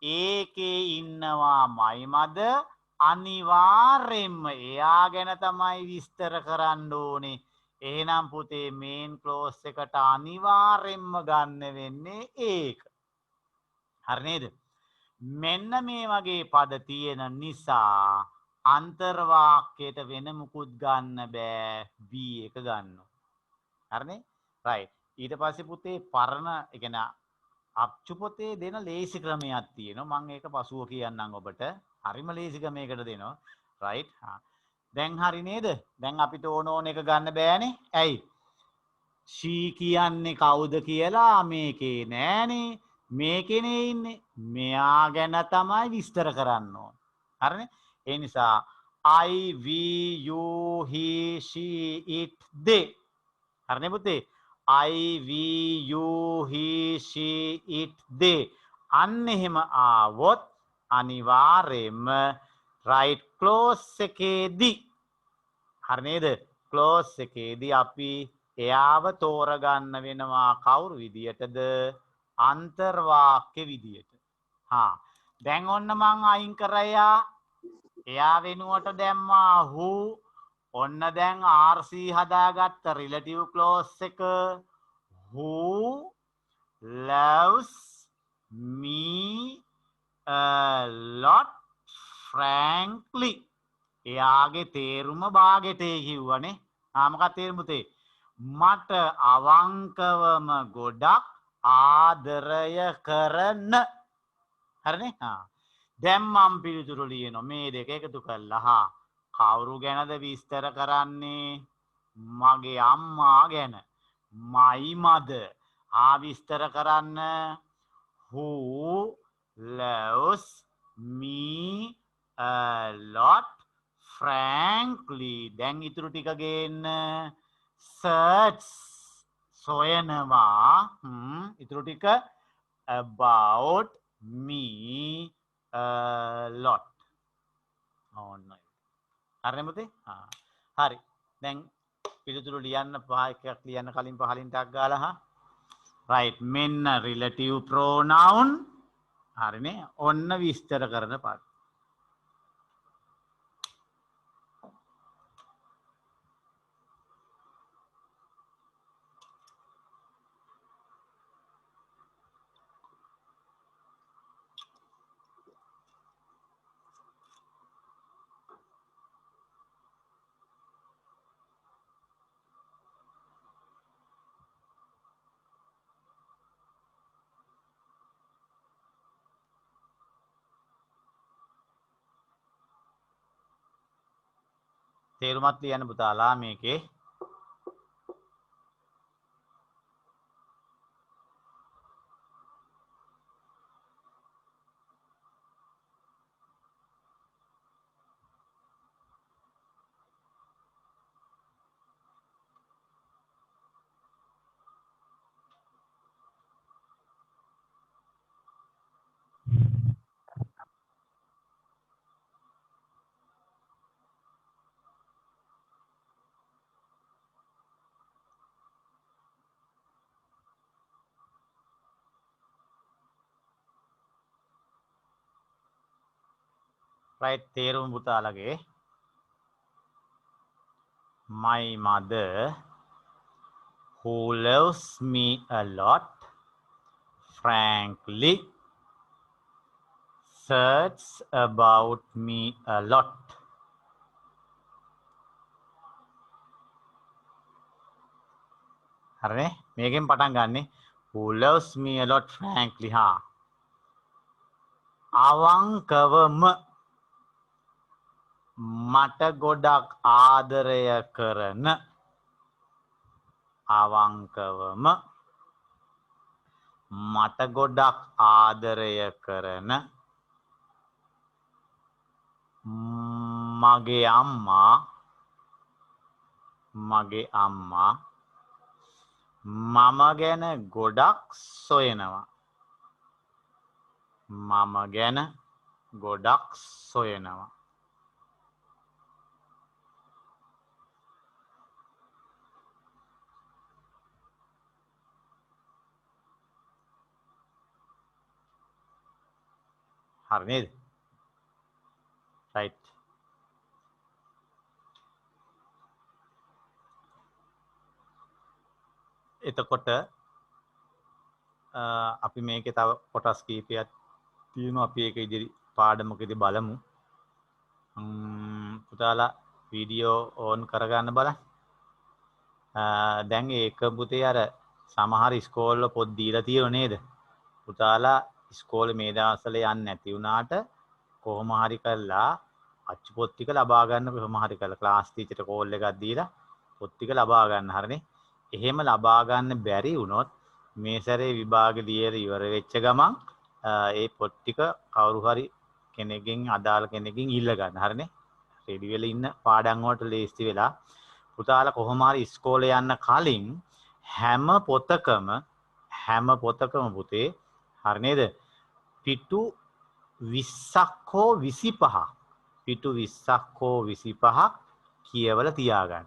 ඒකේ ඉන්නවා my mother. අනිවාර්යෙන්ම එයා ගැන තමයි විස්තර කරන්න ඕනේ. එහෙනම් පුතේ main clause එකට අනිවාර්යෙන්ම ගන්න වෙන්නේ ඒක. හරි නේද? මෙන්න මේ වගේ පද තියෙන නිසා අන්තර්වාක්‍යයට වෙන මුකුත් ගන්න බෑ. B එක ගන්නවා. හරිනේ? right. ඊට පස්සේ පුතේ පරණ ඒ කියන්නේ අප්චු පොතේ දෙන ලේසි ක්‍රමයක් තියෙනවා. මම ඒක පසුව කියන්නම් ඔබට. හරිම ලේසි ක්‍රමයකට දෙනවා. right. දැන් හරි නේද? දැන් අපිට ඕන එක ගන්න බෑනේ. ඇයි? she කියන්නේ කවුද කියලා මේකේ නෑනේ. මේකනේ ඉන්නේ. මෙයා ගැන තමයි විස්තර කරන්න ඕන. හරිනේ? ඒ නිසා I, we, you, he, she, it, they. හරිනේ පුතේ? I, we, you, he, she, it, they. අන්න එහෙම ආවොත් අනිවාර්යයෙන්ම right close එකේදී හරි නේද close එකේදී අපි එයාව තෝරගන්න වෙනවා කවුරු විදියටද අන්තර්වාක්‍ය විදියට දැන් ඔන්න මං අයින් කරයා එයා වෙනුවට දැම්මා who ඔන්න දැන් RC හදාගත්ත relative clause එක who loves me a lot frankly එයාගේ තේරුම භාගෙටේ කිව්වනේ මොකක්ද තේරුම පුතේ මට අවංකවම ගොඩක් ආදරය කරන හරිනේ දැන් මම පිළිතුරු ලියනවා මේ දෙක එකතු කරලා කවුරු ගැනද විස්තර කරන්නේ මගේ අම්මා ගැන my mother විස්තර කරන්න who loves me a lot frankly දැන් ඉතුරු ටික ගේන්න search සොයනවා ඉතුරු ටික about me a lot ඕන්නයි හරිනේ පුතේ හරි දැන් පිළිතුරු ලියන්න පහ එකක් ලියන්න කලින් පහලින් ටක් ගාලා right මෙන්න relative pronoun හරිනේ ඔන්න විස්තර කරන පාඩම තේරුමත් ලියන්න පුතාලා මේකේ right තේරුම පුතාලගේ my mother who loves me a lot frankly searches about me a lot හරිනේ මේකෙන් පටන් ගන්නෙ who loves me a lot frankly අවංකවම මට ගොඩක් ආදරය කරන අවංකවම මට ගොඩක් ආදරය කරන මගේ අම්මා මම ගැන ගොඩක් සොයනවා මම ගැන ගොඩක් සොයනවා හරි නේද right එතකොට අපි මේකේ තව කොටස් කීපයක් තියෙනවා අපි ඒක ඉදිරි පාඩමකදී බලමු පුතාලා වීඩියෝ ඕන් කරගන්න බලන්න දැන් ඒක පුතේ අර සමහර ඉස්කෝල වල පොත් දීලා තියෙනව නේද පුතාලා ඉස්කෝලේ මේ දවස්වල යන්නේ නැති වුණාට කොහොම හරි කරලා අච්චු පොත් ටික ලබා ගන්න කොහොම හරි කරලා ක්ලාස් ටීචර්ට කෝල් එකක් දීලා පොත් ටික ලබා ගන්න හරිනේ එහෙම ලබා ගන්න බැරි වුණොත් මේ සැරේ විභාගෙ ලියලා ඉවර වෙච්ච ගමන් ඒ පොත් ටික කවුරු හරි කෙනෙක්ගෙන් අදාළ කෙනෙක්ගෙන් ඉල්ල ගන්න හරිනේ රෙඩි වෙලා ඉන්න පාඩම් වලට ලේස්ති වෙලා පුතාලා කොහොම හරි ඉස්කෝලේ යන්න කලින් හැම පොතකම පුතේ හරි නේද පිටු 20ක් හෝ 25 පිටු 20ක් හෝ 25ක් කියවලා තියාගන්න.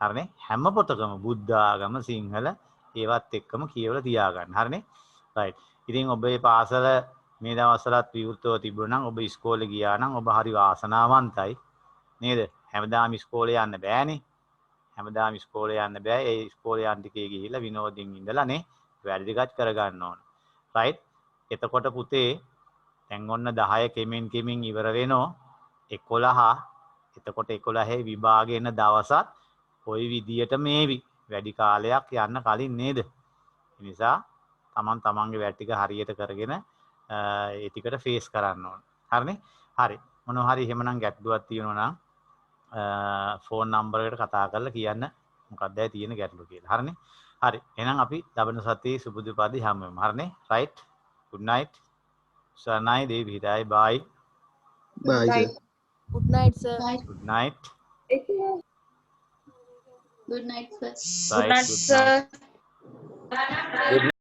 හරිනේ? හැම පොතකම බුද්ධ ආගම සිංහල ඒවත් එක්කම කියවලා තියාගන්න. හරිනේ? රයිට්. ඉතින් ඔබේ පාසල මේ දවස්වලත් විවෘතව තිබුණා නම් ඔබ ඉස්කෝලේ ගියා නම් ඔබ හරි වාසනාවන්තයි. නේද? හැමදාම ඉස්කෝලේ යන්න බෑනේ. හැමදාම ඉස්කෝලේ යන්න බෑ. ඒ ඉස්කෝලේ යන්න ටිකේ ගිහිල්ලා විනෝදයෙන් ඉඳලා නේ වැඩ ටිකක් කරගන්න ඕන. රයිට්? එතකොට පුතේ දැන් ඔන්න 10 කෙමින් ඉවර වෙනෝ 11. එතකොට 11 විභාගෙ එන දවසත් ওই විදියට මේවි. වැඩි කාලයක් යන්න කලින් නේද? ඒ නිසා තමන්ගේ වැඩ ටික හරියට කරගෙන ඒ ටිකට ෆේස් කරන්න ඕන. හරිනේ? හරි. මොනවා හරි එහෙමනම් ගැටලුවක් තියෙනවා නම් ෆෝන් නම්බර් එකට කතා කරලා කියන්න මොකක්ද තියෙන ගැටලුව කියලා. හරිනේ? හරි. එහෙනම් අපි ලබන සතියේ සුබුදුපදී හමු වෙමු. හරිනේ? right? good night. සර්ණයි දේවි හිතයි bye. Bye, sir. Good night, sir. good night. Good night, sir. Right, Good night, good sir. night.